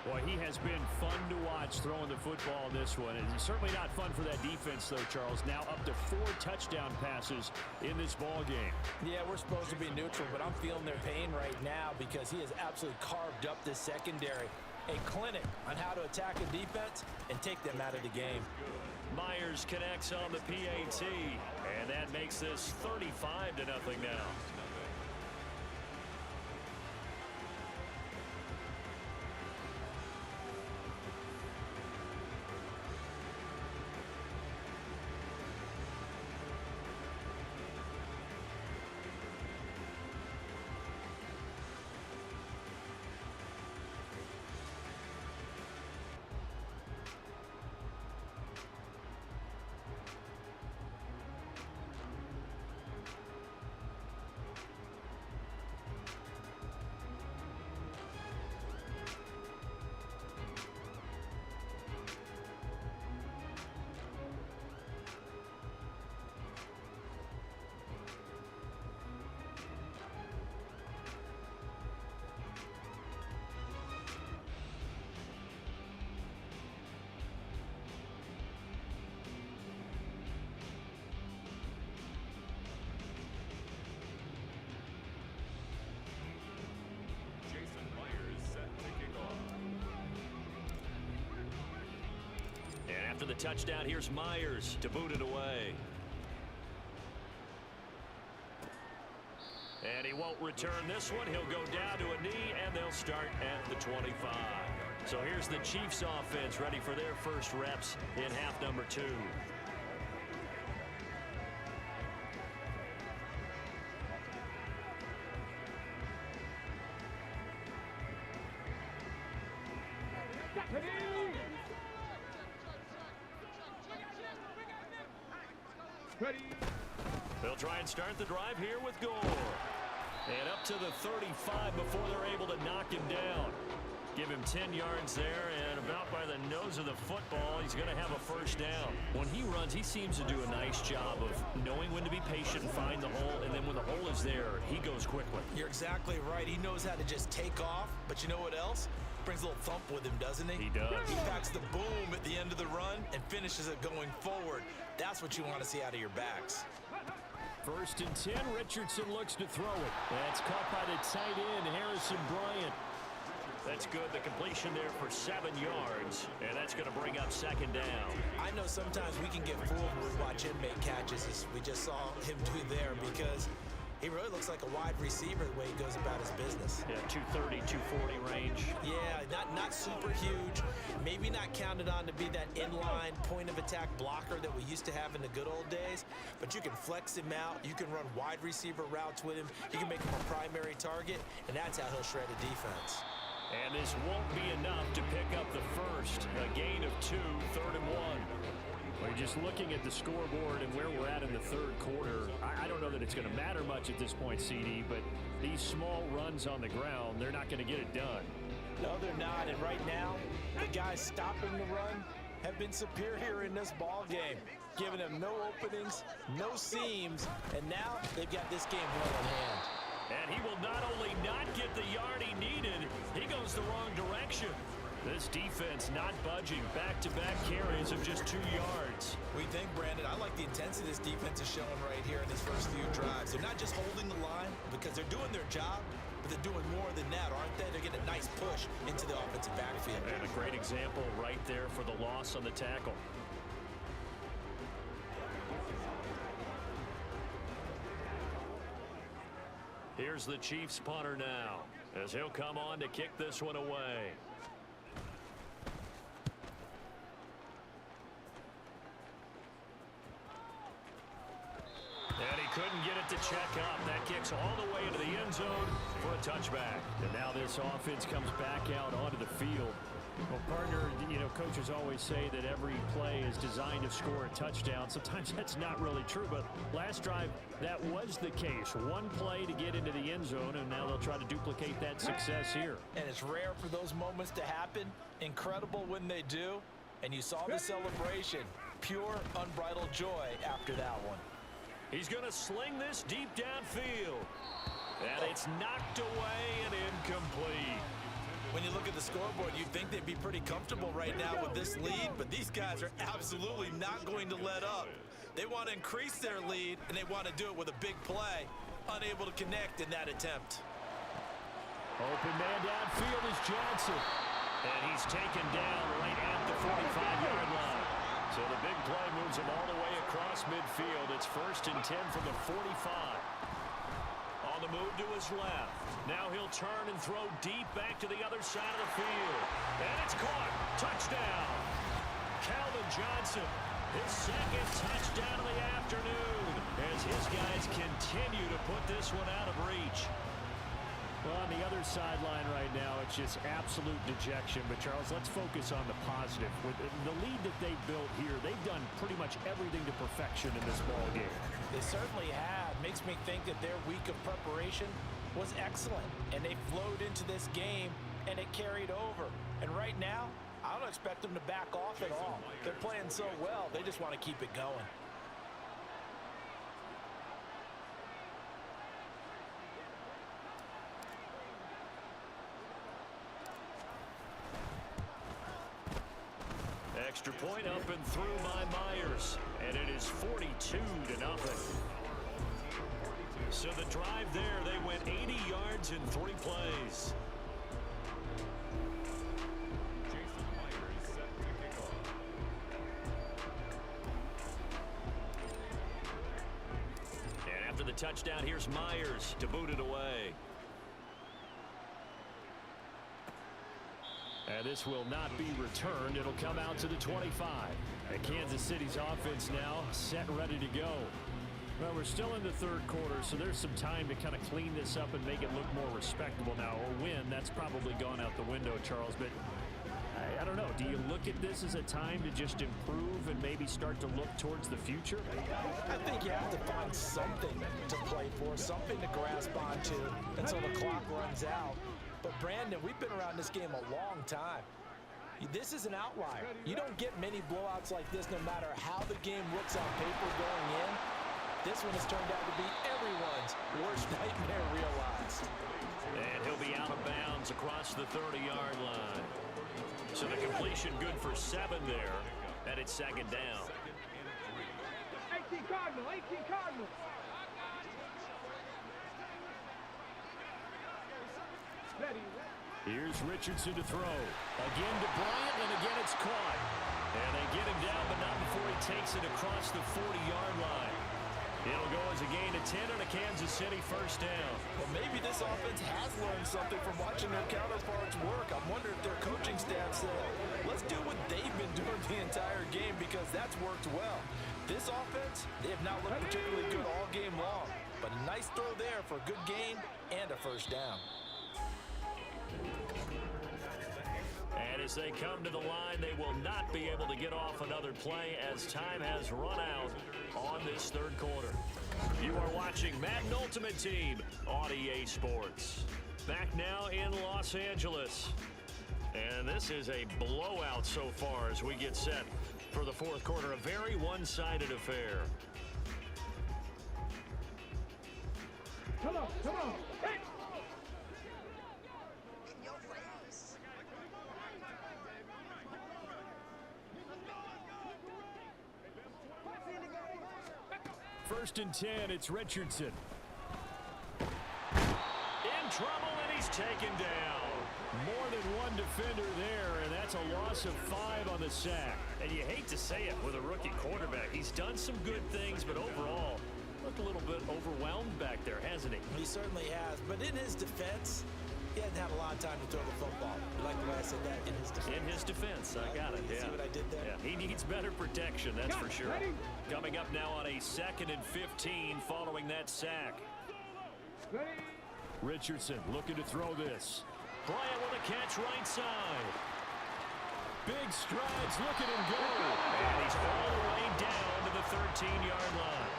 Boy, he has been fun to watch throwing the football in this one. And it's certainly not fun for that defense, though, Charles. Now up to 4 touchdown passes in this ball game. Yeah, we're supposed to be neutral, but I'm feeling their pain right now because he has absolutely carved up this secondary. A clinic on how to attack a defense and take them out of the game. Myers connects on the PAT, and that makes this 35-0 now. After the touchdown, here's Myers to boot it away. And he won't return this one. He'll go down to a knee, and they'll start at the 25. So here's the Chiefs offense ready for their first reps in half number 2. They'll try and start the drive here with Gore. And up to the 35 before they're able to knock him down. Give him 10 yards there, and about by the nose of the football, he's going to have a first down. When he runs, he seems to do a nice job of knowing when to be patient and find the hole, and then when the hole is there, he goes quickly. You're exactly right. He knows how to just take off, but you know what else? Brings a little thump with him, doesn't he? He does. He packs the boom at the end of the run and finishes it going forward. That's what you want to see out of your backs. 1st and 10, Richardson looks to throw it. That's caught by the tight end, Harrison Bryant. That's good. The completion there for 7 yards, and that's going to bring up 2nd down. I know sometimes we can get fooled when we watch him make catches, as we just saw him do there, because he really looks like a wide receiver the way he goes about his business. Yeah, 230, 240 range. Yeah, not super huge. Maybe not counted on to be that inline point-of-attack blocker that we used to have in the good old days, but you can flex him out. You can run wide receiver routes with him. You can make him a primary target, and that's how he'll shred a defense. And this won't be enough to pick up the first. A gain of 2, 3rd and 1. We're just looking at the scoreboard and where we're at in the 3rd quarter. I don't know that it's going to matter much at this point, CD, but these small runs on the ground, they're not going to get it done. No, they're not. And right now, the guys stopping the run have been superior in this ball game, giving them no openings, no seams, and now they've got this game well in hand. And he will not only not get the yard he needed, he goes the wrong direction. This defense not budging. Back-to-back carries of just 2 yards. We think, Brandon, I like the intensity this defense is showing right here in these first few drives. They're not just holding the line because they're doing their job, but they're doing more than that, aren't they? They're getting a nice push into the offensive backfield. And a great example right there for the loss on the tackle. Here's the Chiefs punter now, as he'll come on to kick this one away. And he couldn't get it to check up. That kicks all the way into the end zone for a touchback. And now this offense comes back out onto the field. Well, partner, you know, coaches always say that every play is designed to score a touchdown. Sometimes that's not really true, but last drive, that was the case. One play to get into the end zone, and now they'll try to duplicate that success here. And it's rare for those moments to happen. Incredible when they do. And you saw the celebration. Pure, unbridled joy after that one. He's going to sling this deep downfield. And it's knocked away and incomplete. When you look at the scoreboard, you'd think they'd be pretty comfortable right now with this lead, but these guys are absolutely not going to let up. They want to increase their lead, and they want to do it with a big play. Unable to connect in that attempt. Open man downfield is Johnson. And he's taken down right at the 45-yard line. So the big play moves him all the way across midfield. It's 1st and 10 from the 45. On the move to his left. Now he'll turn and throw deep back to the other side of the field. And it's caught. Touchdown. Calvin Johnson, his 2nd touchdown of the afternoon, as his guys continue to put this one out of reach. Well, on the other sideline right now, it's just absolute dejection. But, Charles, let's focus on the positive. With the lead that they built here, they've done pretty much everything to perfection in this ball game. They certainly have. Makes me think that their week of preparation was excellent. And they flowed into this game, and it carried over. And right now, I don't expect them to back off at all. They're playing so well, they just want to keep it going. Extra point up and through by Myers. And it is 42-0. So the drive there, they went 80 yards in 3 plays. And after the touchdown, here's Myers to boot it away. And this will not be returned. It'll come out to the 25. And Kansas City's offense now set, ready to go. Well, we're still in the 3rd quarter, so there's some time to kind of clean this up and make it look more respectable now. Or win, that's probably gone out the window, Charles. But I don't know. Do you look at this as a time to just improve and maybe start to look towards the future? I think you have to find something to play for, something to grasp onto until the clock runs out. But, Brandon, we've been around this game a long time. This is an outlier. You don't get many blowouts like this no matter how the game looks on paper going in. This one has turned out to be everyone's worst nightmare realized. And he'll be out of bounds across the 30-yard line. So the completion good for 7 there, and it's second down. 18 Cardinal, 18 Cardinal. Ready. Here's Richardson to throw. Again to Bryant, and again it's caught. And they get him down, but not before he takes it across the 40-yard line. It'll go as a gain of 10 and a Kansas City first down. Well, maybe this offense has learned something from watching their counterparts work. I'm wondering if their coaching staff said, let's do what they've been doing the entire game because that's worked well. This offense, they have not looked particularly good all game long. But a nice throw there for a good gain and a first down. And as they come to the line, they will not be able to get off another play as time has run out on this third quarter. You are watching Madden Ultimate Team on EA Sports. Back now in Los Angeles. And this is a blowout so far as we get set for the fourth quarter. A very one-sided affair. Come on, come on. Hey. First and 10, it's Richardson. In trouble, and he's taken down. More than one defender there, and that's a loss of 5 on the sack. And you hate to say it with a rookie quarterback. He's done some good things, but overall, looked a little bit overwhelmed back there, hasn't he? He certainly has, but in his defense, he hasn't had a lot of time to throw the football. You like the way I said that? In his defense. In his defense, I got it, You yeah. see what I did there? Yeah, he needs better protection, that's for sure. Coming up now on a 2nd and 15 following that sack. Ready. Richardson looking to throw this. Bryant with a catch right side. Big strides, look at him go. And he's all the way down to the 13-yard line.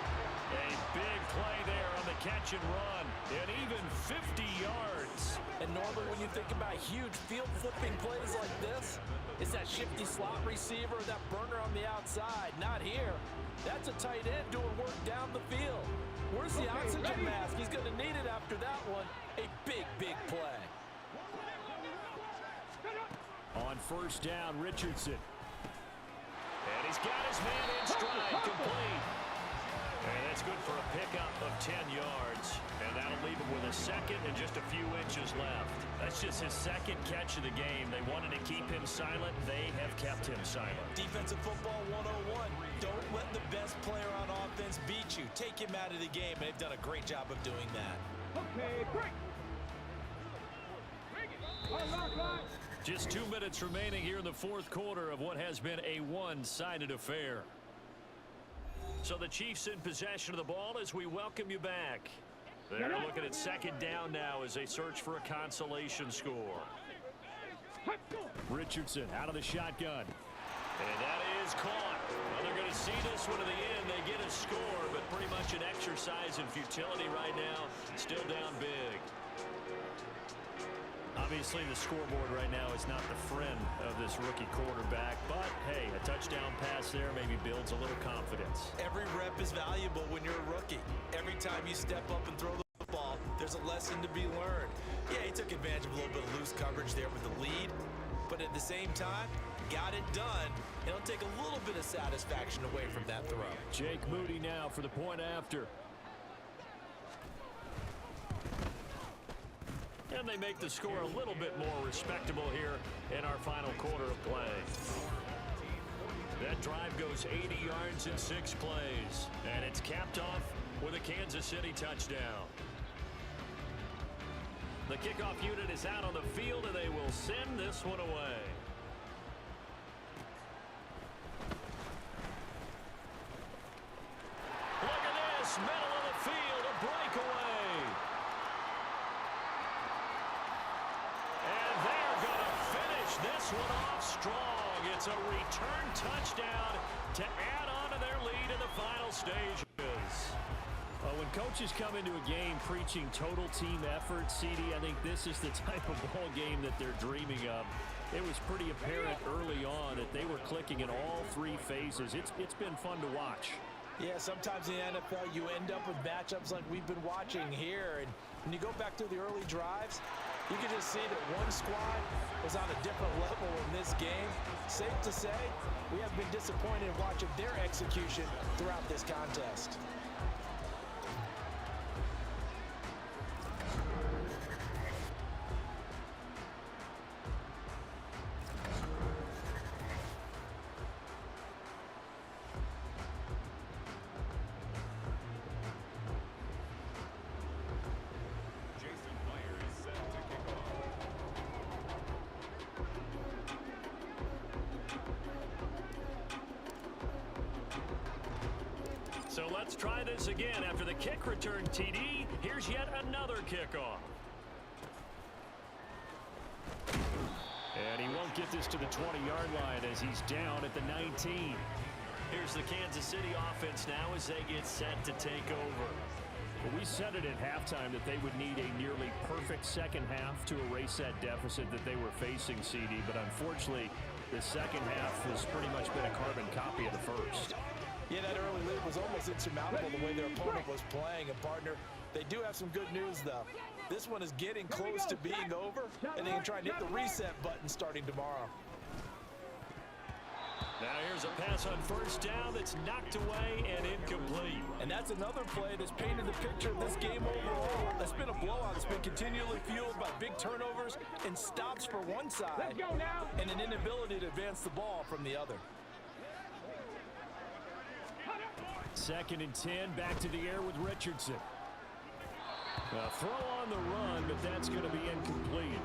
A big play there on the catch and run. And even 50 yards. And normally when you think about huge field flipping plays like this, it's that shifty slot receiver, that burner on the outside. Not here. That's a tight end doing work down the field. Where's the oxygen mask? He's going to need it after that one. A big, big play. On first down, Richardson. And he's got his man in stride, complete. And that's good for a pickup of 10 yards. And that'll leave him with a second and just a few inches left. That's just his second catch of the game. They wanted to keep him silent. They have kept him silent. Defensive football 101. Don't let the best player on offense beat you. Take him out of the game. They've done a great job of doing that. Okay, break. Just 2 minutes remaining here in the fourth quarter of what has been a one-sided affair. So the Chiefs in possession of the ball as we welcome you back. They're looking at second down now as they search for a consolation score. Richardson out of the shotgun. And that is caught. Well, they're going to see this one to the end. They get a score, but pretty much an exercise in futility right now. Still down big. Obviously, the scoreboard right now is not the friend of this rookie quarterback. But, hey, a touchdown pass there maybe builds a little confidence. Every rep is valuable when you're a rookie. Every time you step up and throw the football, there's a lesson to be learned. Yeah, he took advantage of a little bit of loose coverage there with the lead. But at the same time, got it done. It'll take a little bit of satisfaction away from that throw. Jake Moody now for the point after. And they make the score a little bit more respectable here in our final quarter of play. That drive goes 80 yards in 6 plays. And it's capped off with a Kansas City touchdown. The kickoff unit is out on the field, and they will send this one away. Look at this, middle of the field, a breakaway. And they're going to finish this one off strong. It's a return touchdown to add on to their lead in the final stages. A when coaches come into a game preaching total team effort, CD, I think this is the type of ball game that they're dreaming of. It was pretty apparent early on that they were clicking in all three phases. It's been fun to watch. Yeah, sometimes in the NFL you end up with matchups like we've been watching here. And when you go back to the early drives, you can just see that one squad was on a different level in this game. Safe to say, we have been disappointed in watching their execution throughout this contest. So let's try this again. After the kick return TD, here's yet another kickoff. And he won't get this to the 20-yard line as he's down at the 19. Here's the Kansas City offense now as they get set to take over. Well, we said it at halftime that they would need a nearly perfect second half to erase that deficit that they were facing, CD. But unfortunately, the second half has pretty much been a carbon copy of the first. Yeah, that early lead was almost insurmountable the way their opponent was playing. And, partner, they do have some good news, though. This one is getting close to being over, and they can try and hit the reset button starting tomorrow. Now here's a pass on first down that's knocked away and incomplete. And that's another play that's painted the picture of this game overall. That's been a blowout. It's been continually fueled by big turnovers and stops for one side and an inability to advance the ball from the other. 2nd and 10, back to the air with Richardson. A throw on the run, but that's going to be incomplete.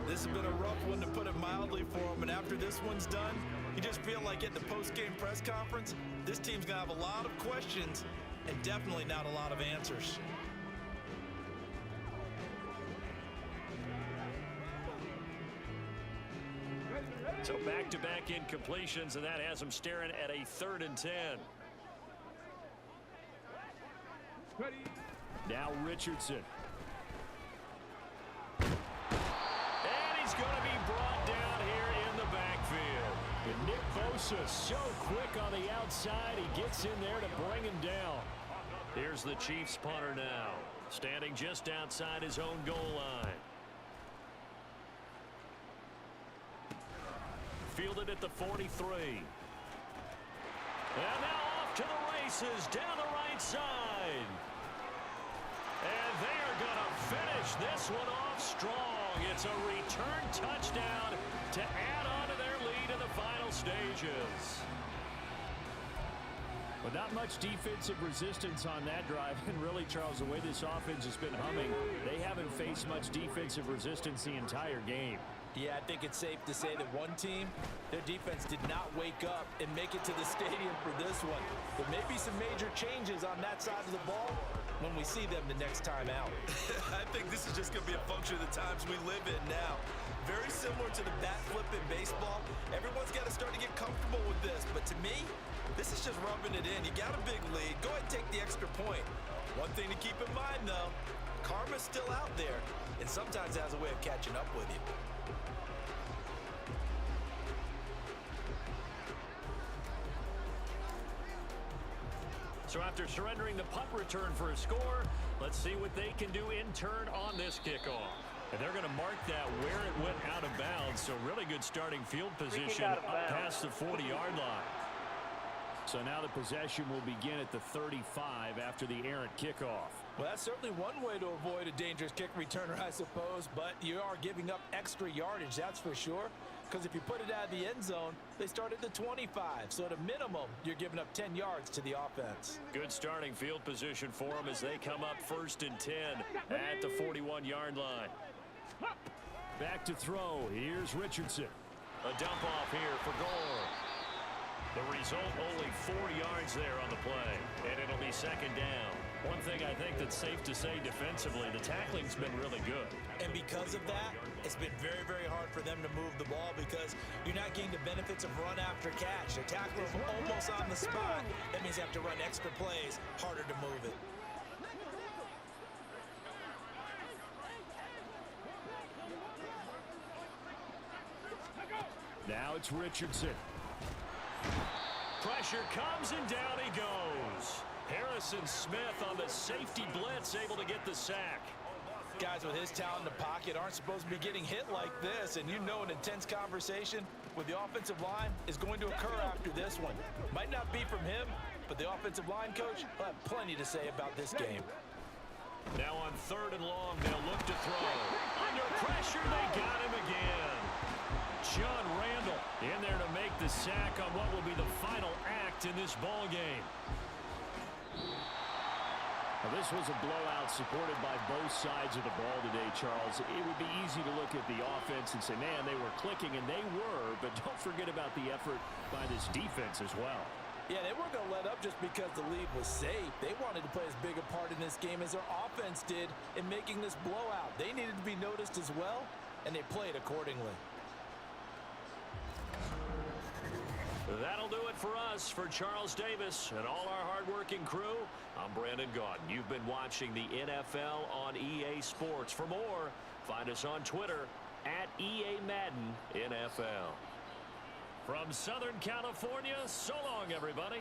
This has been a rough one, to put it mildly, for him. And after this one's done, you just feel like at the post-game press conference, this team's going to have a lot of questions and definitely not a lot of answers. So back-to-back incompletions, and that has them staring at a 3rd and 10. Now Richardson. And he's going to be brought down here in the backfield. And Nick Bosa so quick on the outside. He gets in there to bring him down. Here's the Chiefs punter now, standing just outside his own goal line. Fielded at the 43. And now off to the races down the right side. And they are going to finish this one off strong. It's a return touchdown to add on to their lead in the final stages. But not much defensive resistance on that drive. And really, Charles, the way this offense has been humming, they haven't faced much defensive resistance the entire game. Yeah, I think it's safe to say that one team, their defense did not wake up and make it to the stadium for this one. There may be some major changes on that side of the ball when we see them the next time out. I think this is just going to be a function of the times we live in now. Very similar to the bat flip in baseball. Everyone's got to start to get comfortable with this. But to me, this is just rubbing it in. You got a big lead. Go ahead and take the extra point. One thing to keep in mind, though, karma's still out there, and sometimes it has a way of catching up with you. So after surrendering the punt return for a score, let's see what they can do in turn on this kickoff. And they're going to mark that where it went out of bounds. So really good starting field position up past the 40-yard line. So now the possession will begin at the 35 after the errant kickoff. Well, that's certainly one way to avoid a dangerous kick returner, I suppose. But you are giving up extra yardage, that's for sure. Because if you put it out of the end zone, they start at the 25. So at a minimum, you're giving up 10 yards to the offense. Good starting field position for them as they come up 1st and 10 at the 41-yard line. Back to throw. Here's Richardson. A dump off here for Gore. The result, only 4 yards there on the play, and it'll be 2nd down. One thing I think that's safe to say defensively, the tackling's been really good. And because of that, it's been very, very hard for them to move the ball because you're not getting the benefits of run after catch. The tackler is almost on the spot. That means you have to run extra plays, harder to move it. Now it's Richardson. Pressure comes and down he goes. Harrison Smith on the safety blitz, able to get the sack. Guys with his talent in the pocket aren't supposed to be getting hit like this, and you know an intense conversation with the offensive line is going to occur after this one. Might not be from him, but the offensive line coach will have plenty to say about this game. Now on 3rd and long, they'll look to throw. Under pressure, they got him again. John Randall in there to make the sack on what will be the final act in this ball game. Now, this was a blowout supported by both sides of the ball today, Charles. It would be easy to look at the offense and say, man, they were clicking, and they were, but don't forget about the effort by this defense as well. Yeah, they weren't going to let up just because the lead was safe. They wanted to play as big a part in this game as their offense did in making this blowout. They needed to be noticed as well, and they played accordingly. That'll do it for us. For Charles Davis and all our hardworking crew, I'm Brandon Gaudin. You've been watching the NFL on EA Sports. For more, find us on Twitter at EA Madden NFL. From Southern California, so long, everybody.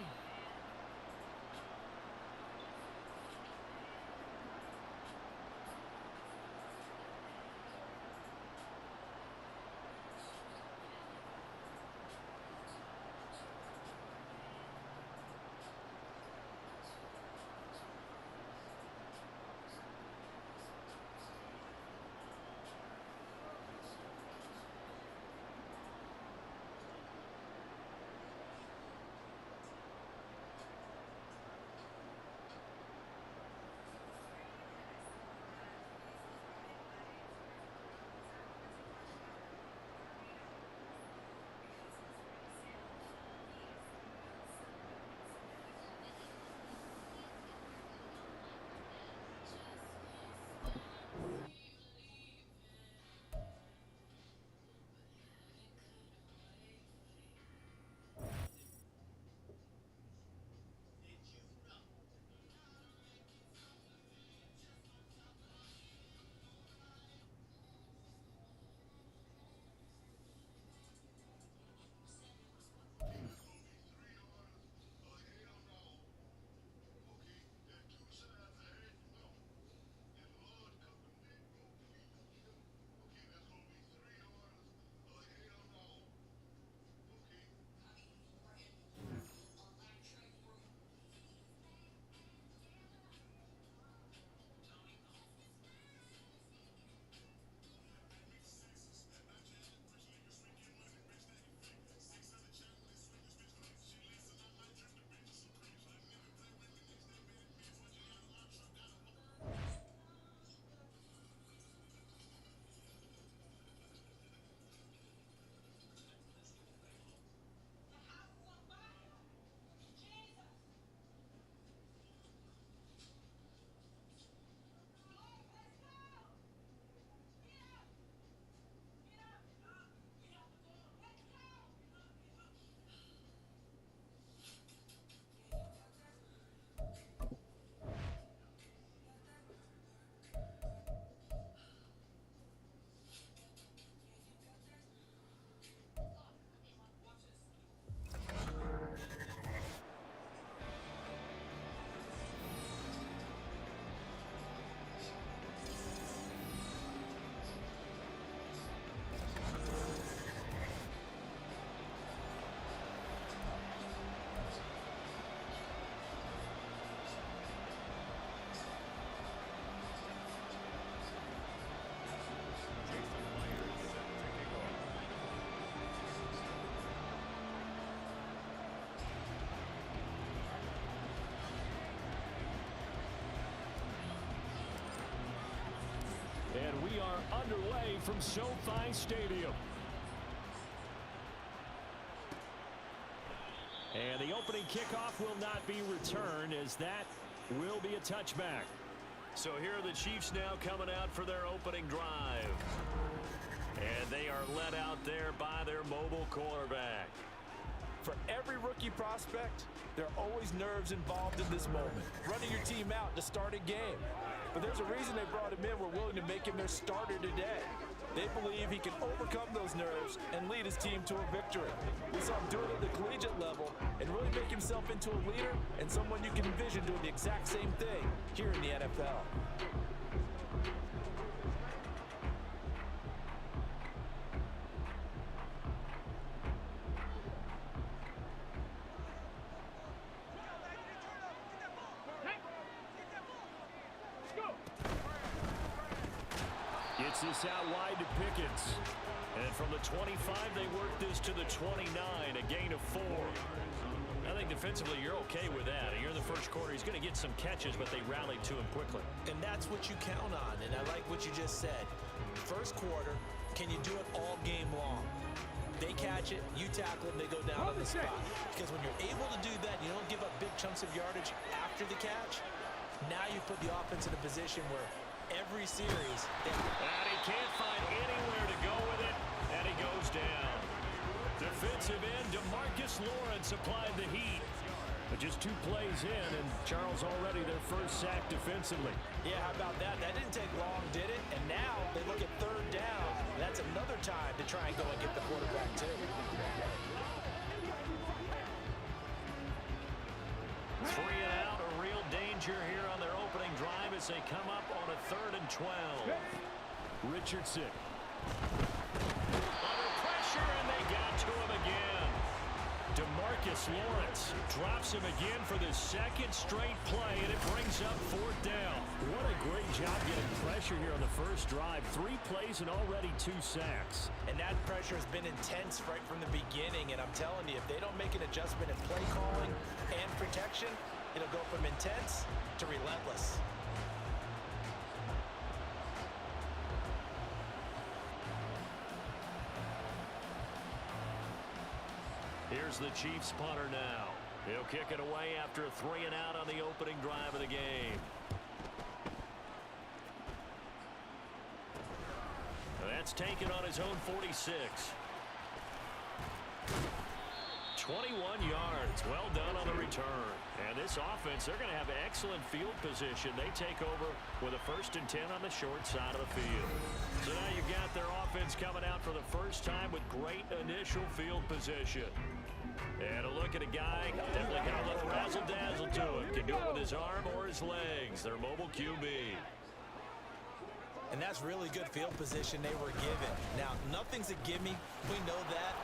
And we are underway from SoFi Stadium. And the opening kickoff will not be returned, as that will be a touchback. So here are the Chiefs now coming out for their opening drive. And they are led out there by their mobile quarterback. For every rookie prospect, there are always nerves involved in this moment. Running your team out to start a game. But there's a reason they brought him in. We're willing to make him their starter today. They believe he can overcome those nerves and lead his team to a victory. We saw him do it at the collegiate level and really make himself into a leader and someone you can envision doing the exact same thing here in the NFL. Gets this out wide to Pickens. And from the 25, they work this to the 29, a gain of 4. I think defensively you're okay with that. Here in the first quarter, he's going to get some catches, but they rallied to him quickly. And that's what you count on, and I like what you just said. First quarter, can you do it all game long? They catch it, you tackle them, they go down on the spot. Because when you're able to do that, you don't give up big chunks of yardage after the catch. Now you put the offense in a position where every series... And he can't find anywhere to go with it, and he goes down. Defensive end, DeMarcus Lawrence applied the heat. But just 2 plays in, and Charles already their first sack defensively. Yeah, how about that? That didn't take long, did it? And now they look at third down. That's another time to try and go and get the quarterback, too. 3 and out, a real danger here on their opening drive as they come up on a 3rd and 12. Richardson. Under pressure, and they got to him again. DeMarcus Lawrence drops him again for the 2nd straight play, and it brings up 4th down. What a great job getting pressure here on the first drive. 3 plays and already 2 sacks. And that pressure has been intense right from the beginning, and I'm telling you, if they don't make an adjustment in play calling and protection, it'll go from intense to relentless. Here's the Chiefs punter now. He'll kick it away after a 3 and out on the opening drive of the game. That's taken on his own 46. 21 yards. Well done on the return. And this offense, they're going to have excellent field position. They take over with a 1st and 10 on the short side of the field. So now you've got their offense coming out for the first time with great initial field position. And a look at a guy, definitely got a little razzle-dazzle to him. Can do it with his arm or his legs. Their mobile QB. And that's really good field position they were given. Now, nothing's a gimme. We know that.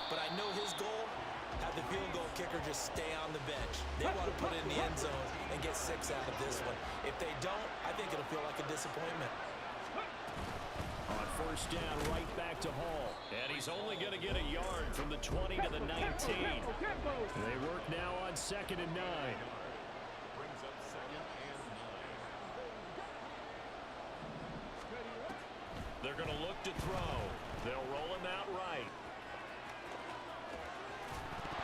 But I know his goal, have the field goal kicker just stay on the bench. They want to put it in the end zone and get 6 out of this one. If they don't, I think it'll feel like a disappointment. On 1st down, right back to Hall. And he's only going to get a yard from the 20 to the 19. They work now on 2nd and 9. They're going to look to throw. They'll roll him out right.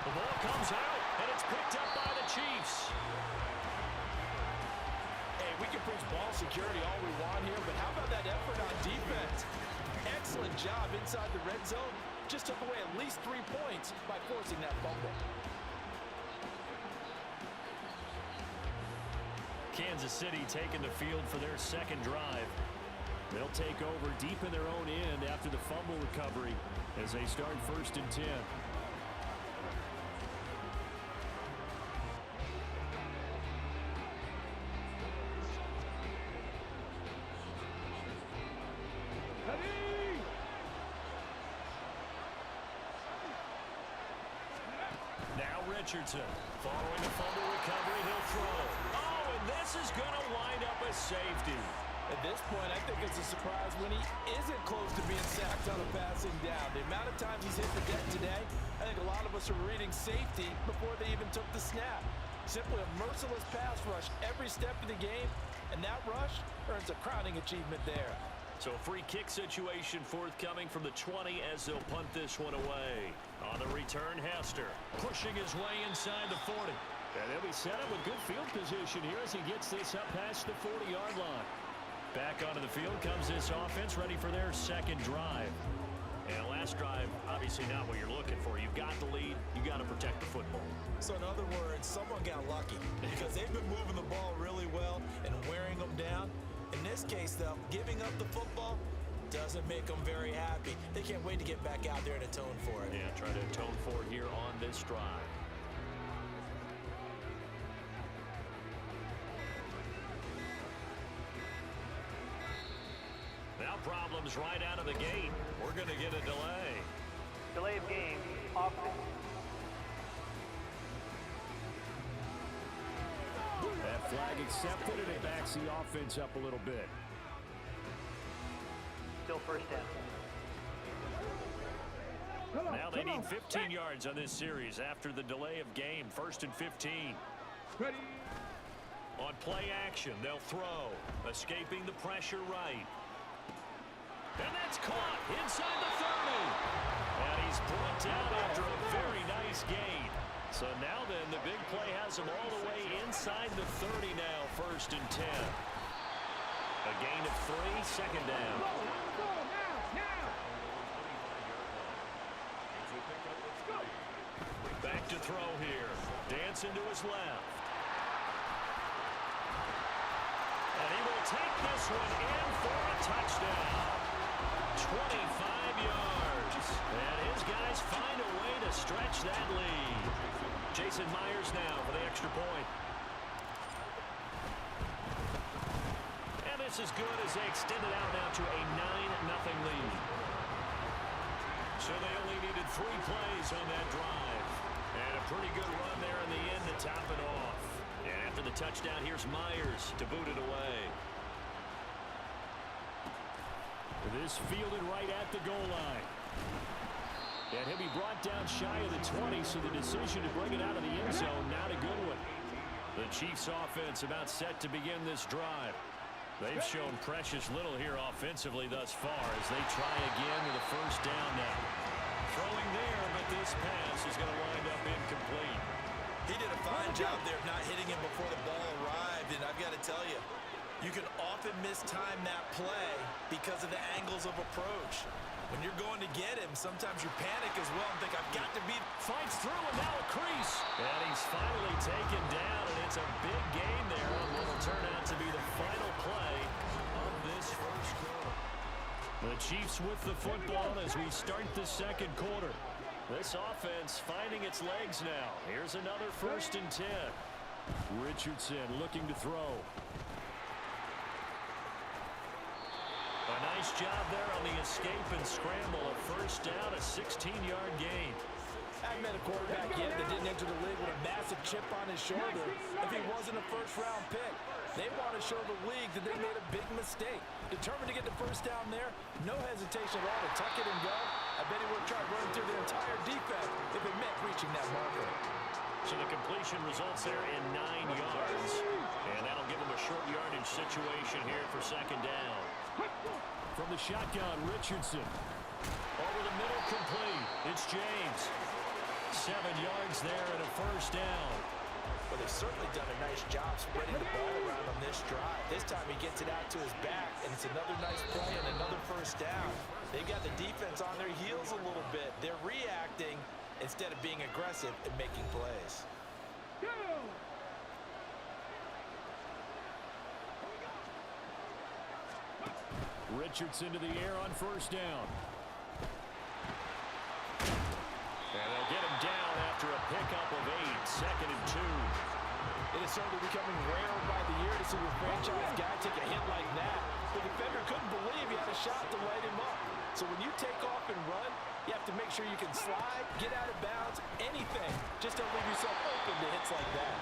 The ball comes out, and it's picked up by the Chiefs. Hey, we can preach ball security all we want here, but how about that effort on defense? Excellent job inside the red zone. Just took away at least 3 points by forcing that fumble. Kansas City taking the field for their 2nd drive. They'll take over deep in their own end after the fumble recovery as they start 1st and 10. Now Richardson, following the fumble recovery, he'll throw. Oh, and this is going to wind up a safety. At this point, I think it's a surprise when he isn't close to being sacked on a passing down. The amount of times he's hit the deck today, I think a lot of us are reading safety before they even took the snap. Simply a merciless pass rush every step of the game, and that rush earns a crowning achievement there. So a free kick situation forthcoming from the 20 as they'll punt this one away. On the return, Hester pushing his way inside the 40. And they'll be set up with good field position here as he gets this up past the 40-yard line. Back onto the field comes this offense, ready for their 2nd drive. And last drive, obviously not what you're looking for. You've got the lead. You've got to protect the football. So in other words, someone got lucky because they've been moving the ball really well and wearing them down. In this case, though, giving up the football, Doesn't make them very happy. They can't wait to get back out there and atone for it. Yeah, try to atone for it here on this drive. Now problems right out of the gate. We're going to get a delay. Delay of game, offense. That flag accepted, and it backs the offense up a little bit. Still first down. Now they need 15 yards on this series after the delay of game. 1st and 15. Ready. On play action, they'll throw. Escaping the pressure right. And that's caught inside the 30. And he's brought down after a very nice gain. So now then, the big play has him all the way inside the 30 now. 1st and 10. A gain of 3, 2nd down. Go, now. Back to throw here. Dancing to his left. And he will take this one in for a touchdown. 25 yards. And his guys find a way to stretch that lead. Jason Myers now for the extra point. And this is good as they extend it out now to a 9-0 lead. So they only needed 3 plays on that drive. And a pretty good run there in the end to top it off. And after the touchdown, here's Myers to boot it away. This fielded right at the goal line. And he'll be brought down shy of the 20, so the decision to bring it out of the end zone, not a good one. The Chiefs offense about set to begin this drive. They've shown precious little here offensively thus far as they try again with a 1st down now. Throwing there, but this pass is going to wind up incomplete. He did a fine job there of not hitting him before the ball arrived, and I've got to tell you, you can often mistime that play because of the angles of approach. When you're going to get him, sometimes you panic as well and think, I've got to be... Fights through and now a crease. And he's finally taken down, and it's a big gain there on what will turn out to be the final play of this 1st quarter. The Chiefs with the football as we start the 2nd quarter. This offense finding its legs now. Here's another 1st and 10. Richardson looking to throw. A nice job there on the escape and scramble. A 1st down, a 16-yard gain. I've met a quarterback yet that didn't enter the league with a massive chip on his shoulder if he wasn't a 1st-round pick. They want to show the league that they made a big mistake. Determined to get the 1st down there, no hesitation at all to tuck it and go. I bet he would have tried running through the entire defense if it meant reaching that marker. So the completion results there in 9 yards. And that'll give him a short yardage situation here for 2nd down. From the shotgun, Richardson. Over the middle, complete. It's James. 7 yards there and a 1st down. Well, they've certainly done a nice job spreading the ball around on this drive. This time he gets it out to his back, and it's another nice play and another 1st down. They've got the defense on their heels a little bit. They're reacting instead of being aggressive and making plays. Go. Richardson to the air on 1st down. And they'll get him down after a pickup of 8. 2nd and 2. It is certainly becoming rarer by the year to see your franchise guy take a hit like that. The defender couldn't believe he had a shot to light him up. So when you take off and run, you have to make sure you can slide, get out of bounds, anything. Just don't leave yourself open to hits like that.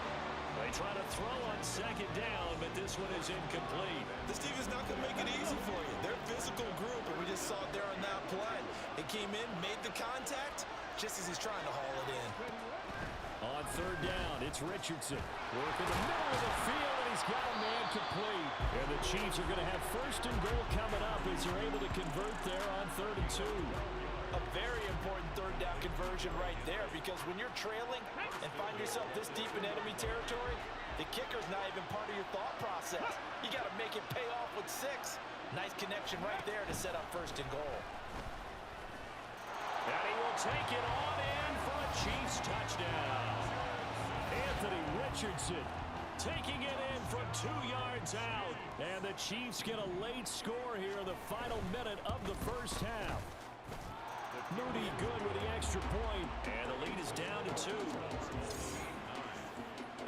They try to throw on 2nd down, but this one is incomplete. This team is not going to make it easy for you. They're a physical group, and we just saw it there on that play. It came in, made the contact, just as he's trying to haul it in. On 3rd down, it's Richardson. Work in the middle of the field, and he's got a man complete. And the Chiefs are going to have 1st and goal coming up as they're able to convert there on 3rd and 2. A very important 3rd down conversion right there, because when you're trailing and find yourself this deep in enemy territory, the kicker's not even part of your thought process. You got to make it pay off with 6. Nice connection right there to set up 1st and goal. And he will take it on in for a Chiefs touchdown. Anthony Richardson Taking it in from 2 yards out. And the Chiefs get a late score here in the final minute of the first half. Moody good with the extra point, and the lead is down to 2.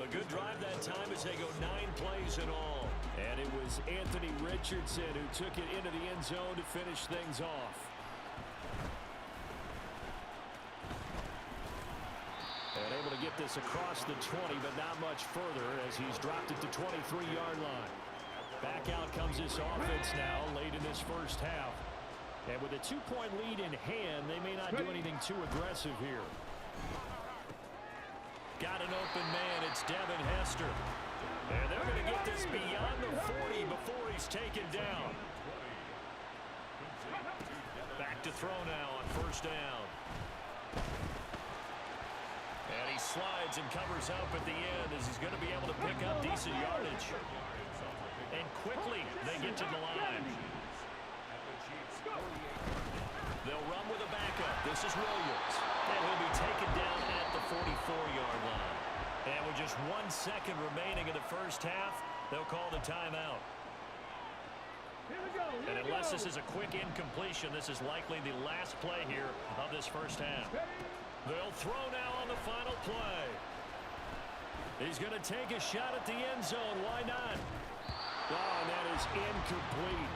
A good drive that time as they go 9 plays in all. And it was Anthony Richardson who took it into the end zone to finish things off. And able to get this across the 20, but not much further as he's dropped it to 23-yard line. Back out comes this offense now late in this first half. And with a 2-point lead in hand, they may not do anything too aggressive here. Got an open man. It's Devin Hester. And they're going to get this beyond the 40 before he's taken down. Back to throw now on first down. And he slides and covers up at the end as he's going to be able to pick up decent yardage. And quickly they get to the line. They'll run with a backup. This is Williams. And he'll be taken down at the 44-yard line. And with just 1 second remaining in the first half, they'll call the timeout. And unless this is a quick incompletion, this is likely the last play here of this first half. They'll throw now on the final play. He's going to take a shot at the end zone. Why not? Oh, and that is incomplete.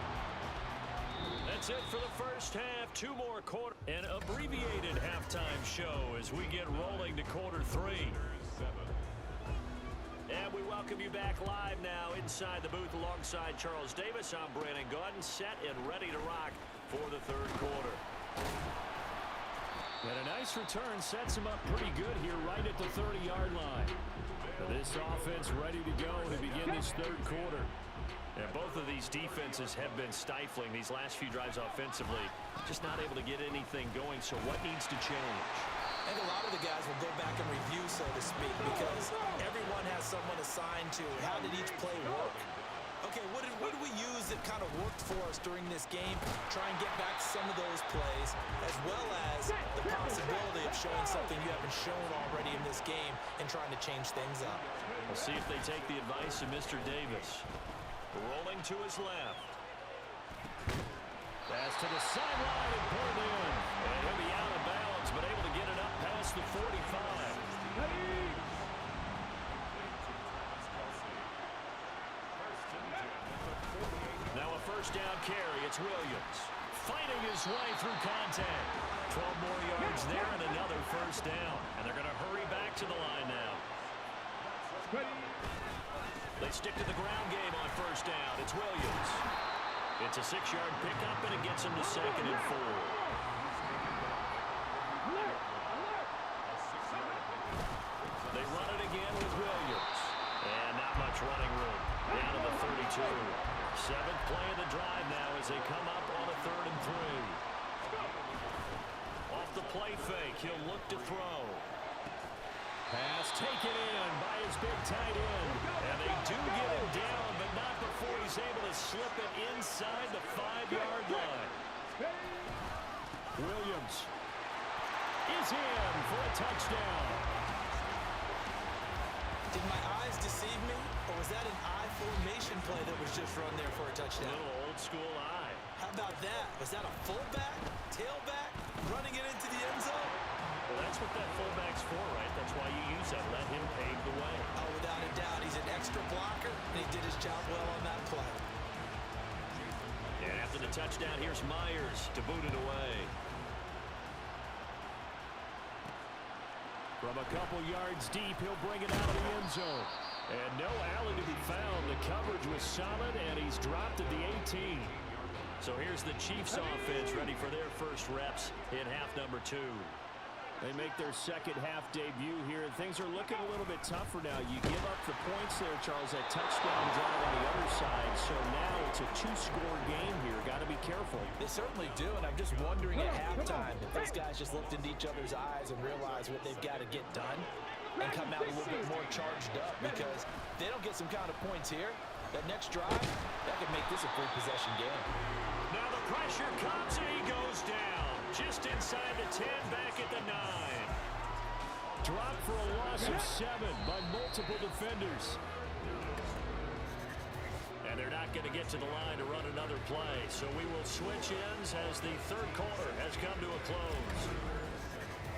That's it for the first half. 2 more quarters. An abbreviated halftime show as we get rolling to quarter 3. And we welcome you back live now inside the booth alongside Charles Davis. I'm Brandon Gaudin, set and ready to rock for the third quarter. And a nice return sets him up pretty good here right at the 30-yard line. This offense ready to go to begin this third quarter. And both of these defenses have been stifling these last few drives offensively. Just not able to get anything going, so what needs to change? I think a lot of the guys will go back and review, so to speak, because everyone has someone assigned to how did each play work. Okay, what did we use that kind of worked for us during this game? Try and get back to some of those plays, as well as the possibility of showing something you haven't shown already in this game and trying to change things up. We'll see if they take the advice of Mr. Davis. Rolling to his left. Pass to the sideline and pulled in. And he'll be out of bounds, but able to get it up past the 45. Now a first down carry. It's Williams. Fighting his way through contact. 12 more yards there and another first down. And they're going to hurry back to the line now. They stick to the ground game on first down. It's Williams. It's a 6-yard pickup, and it gets him to 2nd and 4. They run it again with Williams. And not much running room. Down to the 32. 7th play of the drive now as they come up on a 3rd and 3. Off the play fake, he'll look to throw. Pass taken in by his big tight end. And they do get him down, but not before he's able to slip it inside the 5-yard line. Williams is in for a touchdown. Did my eyes deceive me, or was that an I formation play that was just run there for a touchdown? A little old school eye. How about that? Was that a fullback, tailback, running it into the end zone? Well, that's what that fullback's for, right? That's why you use that. Let him pave the way. Oh, without a doubt. He's an extra blocker, and he did his job well on that play. And after the touchdown, here's Myers to boot it away. From a couple yards deep, he'll bring it out of the end zone. And no alley to be found. The coverage was solid, and he's dropped at the 18. So here's the Chiefs offense ready for their first reps in half number 2. They make their second half debut here, and things are looking a little bit tougher now. You give up the points there, Charles, that touchdown drive on the other side. So now it's a 2-score game here. Got to be careful. They certainly do, and I'm just wondering at halftime if those guys just looked into each other's eyes and realized what they've got to get done and come out a little bit more charged up, because if they don't get some kind of points here, that next drive, that could make this a 3-possession game. Now the pressure comes, and he goes down. Just inside the 10, back at the 9. Dropped for a loss of 7 by multiple defenders. not going to get to the line to run another play. So we will switch ends as the third quarter has come to a close.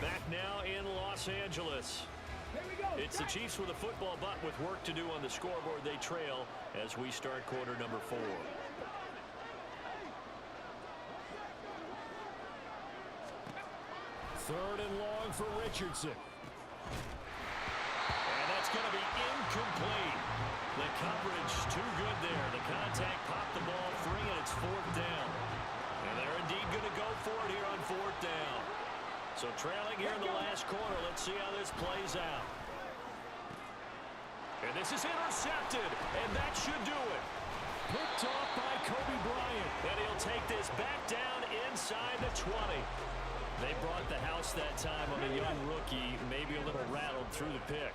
Back now in Los Angeles. It's the Chiefs with a football, but with work to do on the scoreboard. They trail as we start quarter number 4. Third and long for Richardson. And that's going to be incomplete. The coverage too good there. The contact popped the ball free, and it's 4th down. And they're indeed going to go for it here on 4th down. So trailing here in the last quarter. Let's see how this plays out. And this is intercepted, and that should do it. Picked off by Kobe Bryant. And he'll take this back down inside the 20. They brought the house that time on a young rookie, maybe a little rattled through the pick.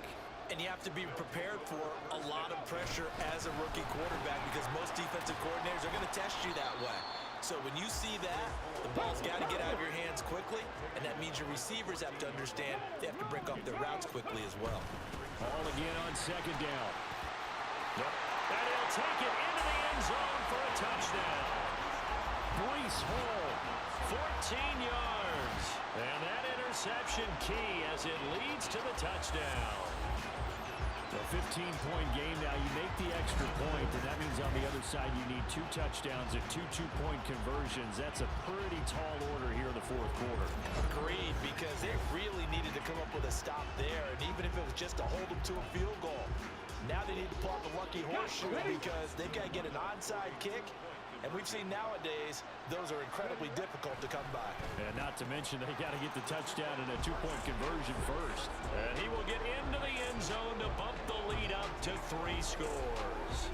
And you have to be prepared for a lot of pressure as a rookie quarterback because most defensive coordinators are going to test you that way. So when you see that, the ball's got to get out of your hands quickly, and that means your receivers have to understand they have to break off their routes quickly as well. Ball again on 2nd down. And he'll take it into the end zone for a touchdown. Breece Hall. 14 yards. And that interception key as it leads to the touchdown. A 15-point game now. You make the extra point, and that means on the other side you need 2 touchdowns and 2 two-point conversions. That's a pretty tall order here in the 4th quarter. Agreed, because they really needed to come up with a stop there, and even if it was just to hold them to a field goal. Now they need to pull out the lucky horseshoe because they've got to get an onside kick. And we've seen nowadays those are incredibly difficult to come by. And not to mention they got to get the touchdown and a 2-point conversion first. And he will get into the end zone to bump the lead up to 3 scores.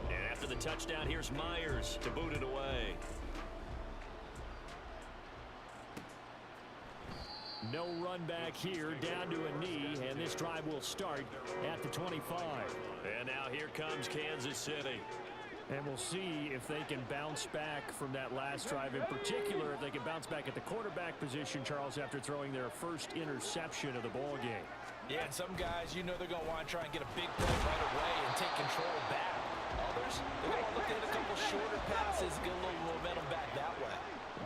And after the touchdown, here's Myers to boot it away. No run back here, down to a knee, and this drive will start at the 25. And now here comes Kansas City. And we'll see if they can bounce back from that last drive. In particular, if they can bounce back at the quarterback position, Charles, after throwing their first interception of the ball game. Yeah, and some guys, you know they're going to want to try and get a big play right away and take control back. Others, they're going to look at a couple shorter passes, get a little momentum back that way.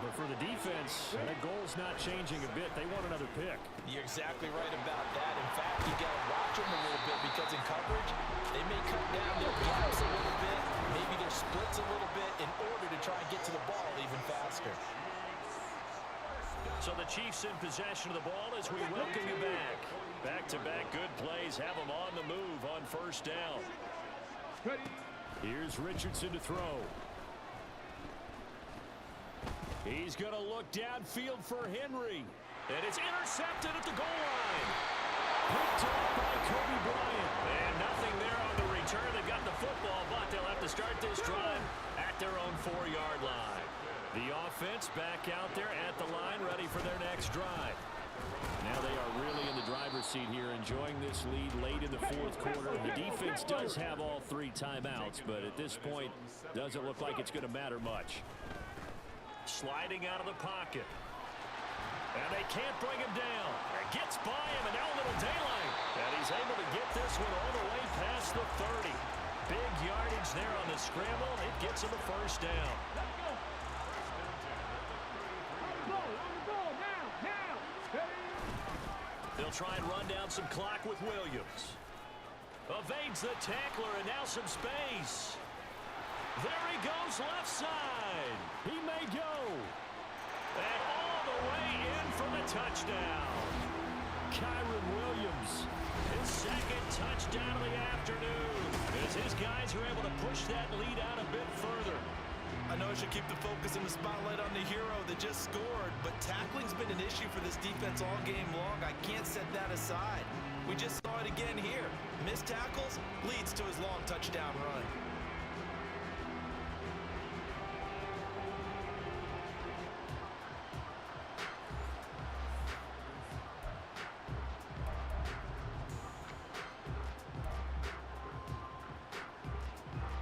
But for the defense, that goal's not changing a bit. They want another pick. You're exactly right about that. In fact, you got to watch them a little bit because in coverage, they may cut down their gaps a little bit, maybe their splits a little bit in order to try and get to the ball even faster. So the Chiefs in possession of the ball as we welcome you back. Back-to-back good plays have them on the move on 1st down. Here's Richardson to throw. He's going to look downfield for Henry. And it's intercepted at the goal line. Picked off by Kobe Bryant. And nothing there on the return. They got the football, but they'll have to start this drive at their own 4-yard line. The offense back out there at the line, ready for their next drive. Now they are really in the driver's seat here, enjoying this lead late in the 4th quarter. The defense does have all 3 timeouts, but at this point, doesn't look like it's going to matter much. Sliding out of the pocket. And they can't bring him down. It gets by him, and now a little daylight. And he's able to get this one all the way past the 30. Big yardage there on the scramble. It gets him a 1st down. They'll try and run down some clock with Williams. Evades the tackler, and now some space. There he goes, left side. He may go. And all the way in for the touchdown. Kyron Williams. His 2nd touchdown of the afternoon. As his guys are able to push that lead out a bit further. I know I should keep the focus and the spotlight on the hero that just scored, but tackling's been an issue for this defense all game long. I can't set that aside. We just saw it again here. Missed tackles leads to his long touchdown run.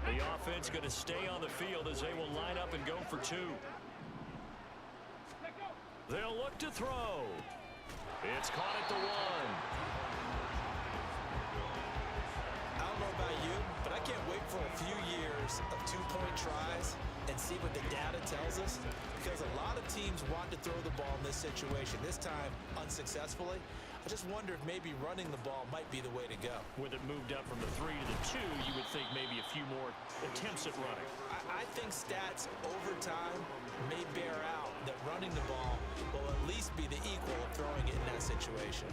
The offense going to stay on the field as they will line up and go for 2. They'll look to throw. It's caught at the 1. don't know about you, but I can't wait for a few years of two-point tries and see what the data tells us, because a lot of teams want to throw the ball in this situation, this time unsuccessfully. I just wonder if maybe running the ball might be the way to go. With it moved up from the 3 to the 2, you would think maybe a few more attempts at running. I think stats over time may bear out that running the ball will at least be the equal of throwing it in that situation.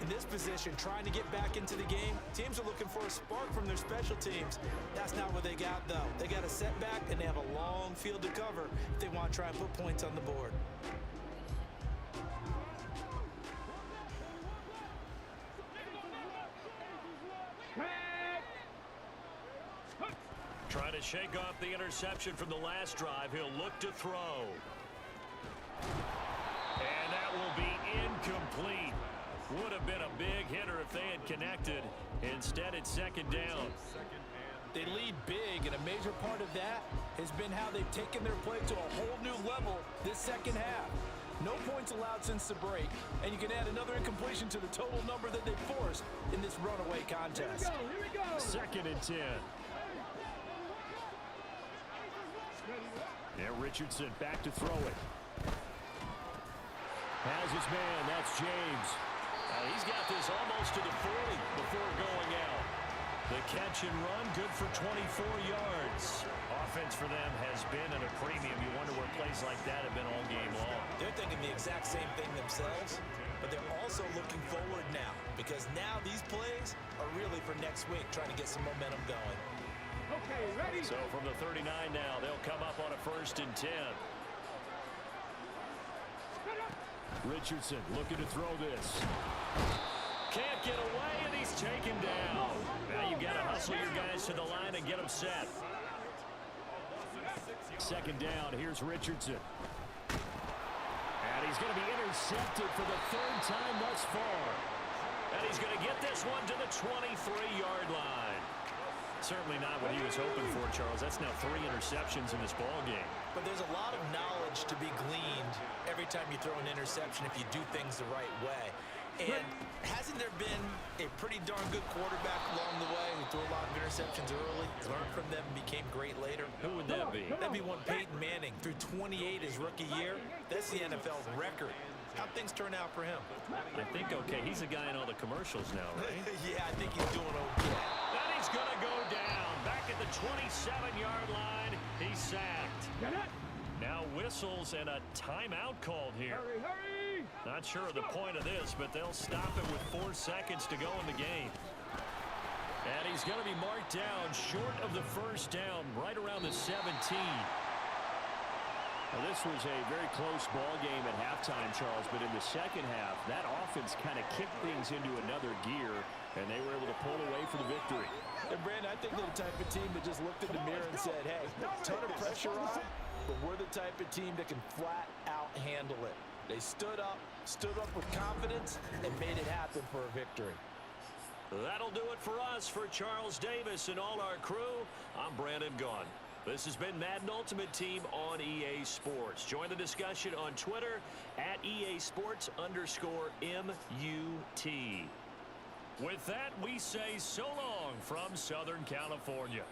In this position, trying to get back into the game, teams are looking for a spark from their special teams. That's not what they got, though. They got a setback, and they have a long field to cover if they want to try and put points on the board. Trying to shake off the interception from the last drive. He'll look to throw. And that will be incomplete. Would have been a big hitter if they had connected. Instead, it's second down. They lead big, and a major part of that has been how they've taken their play to a whole new level this second half. No points allowed since the break, and you can add another incompletion to the total number that they forced in this runaway contest. Here we go. Second and 10. Yeah, Richardson back to throw it. Has his man, that's James. He's got this almost to the 40 before going out. The catch and run, good for 24 yards. Offense for them has been at a premium. You wonder where plays like that have been all game long. They're thinking the exact same thing themselves, but they're also looking forward now, because now these plays are really for next week, trying to get some momentum going. Okay, ready? So from the 39 now, they'll come up on a 1st and 10. Richardson looking to throw this. Can't get away, and he's taken down. Now you've got to hustle your guys to the line and get them set. Second down, here's Richardson. And he's going to be intercepted for the 3rd time thus far. And he's going to get this one to the 23-yard line. Certainly not what he was hoping for, Charles. That's now 3 interceptions in this ball game. But there's a lot of knowledge to be gleaned every time you throw an interception if you do things the right way. And hasn't there been a pretty darn good quarterback along the way who threw a lot of interceptions early, learned from them, and became great later? Who would that be? That'd be one Peyton Manning. Threw 28 his rookie year. That's the NFL record. How'd things turn out for him? I think okay. He's a guy in all the commercials now, right? Yeah, I think he's doing okay. And he's going to go down. Back at the 27-yard line. He's sacked. Now whistles and a timeout called here. Hurry, hurry! Not sure of the point of this, but they'll stop it with 4 seconds to go in the game. And he's going to be marked down short of the 1st down, right around the 17. Well, this was a very close ball game at halftime, Charles, but in the second half, that offense kind of kicked things into another gear, and they were able to pull away for the victory. And Brandon, I think they're the type of team that just looked in the mirror and said, hey, ton of pressure on, but we're the type of team that can flat out handle it. They stood up with confidence, and made it happen for a victory. That'll do it for us. For Charles Davis and all our crew, I'm Brandon Gaughan. This has been Madden Ultimate Team on EA Sports. Join the discussion on Twitter at EA Sports_MUT. With that, we say so long from Southern California.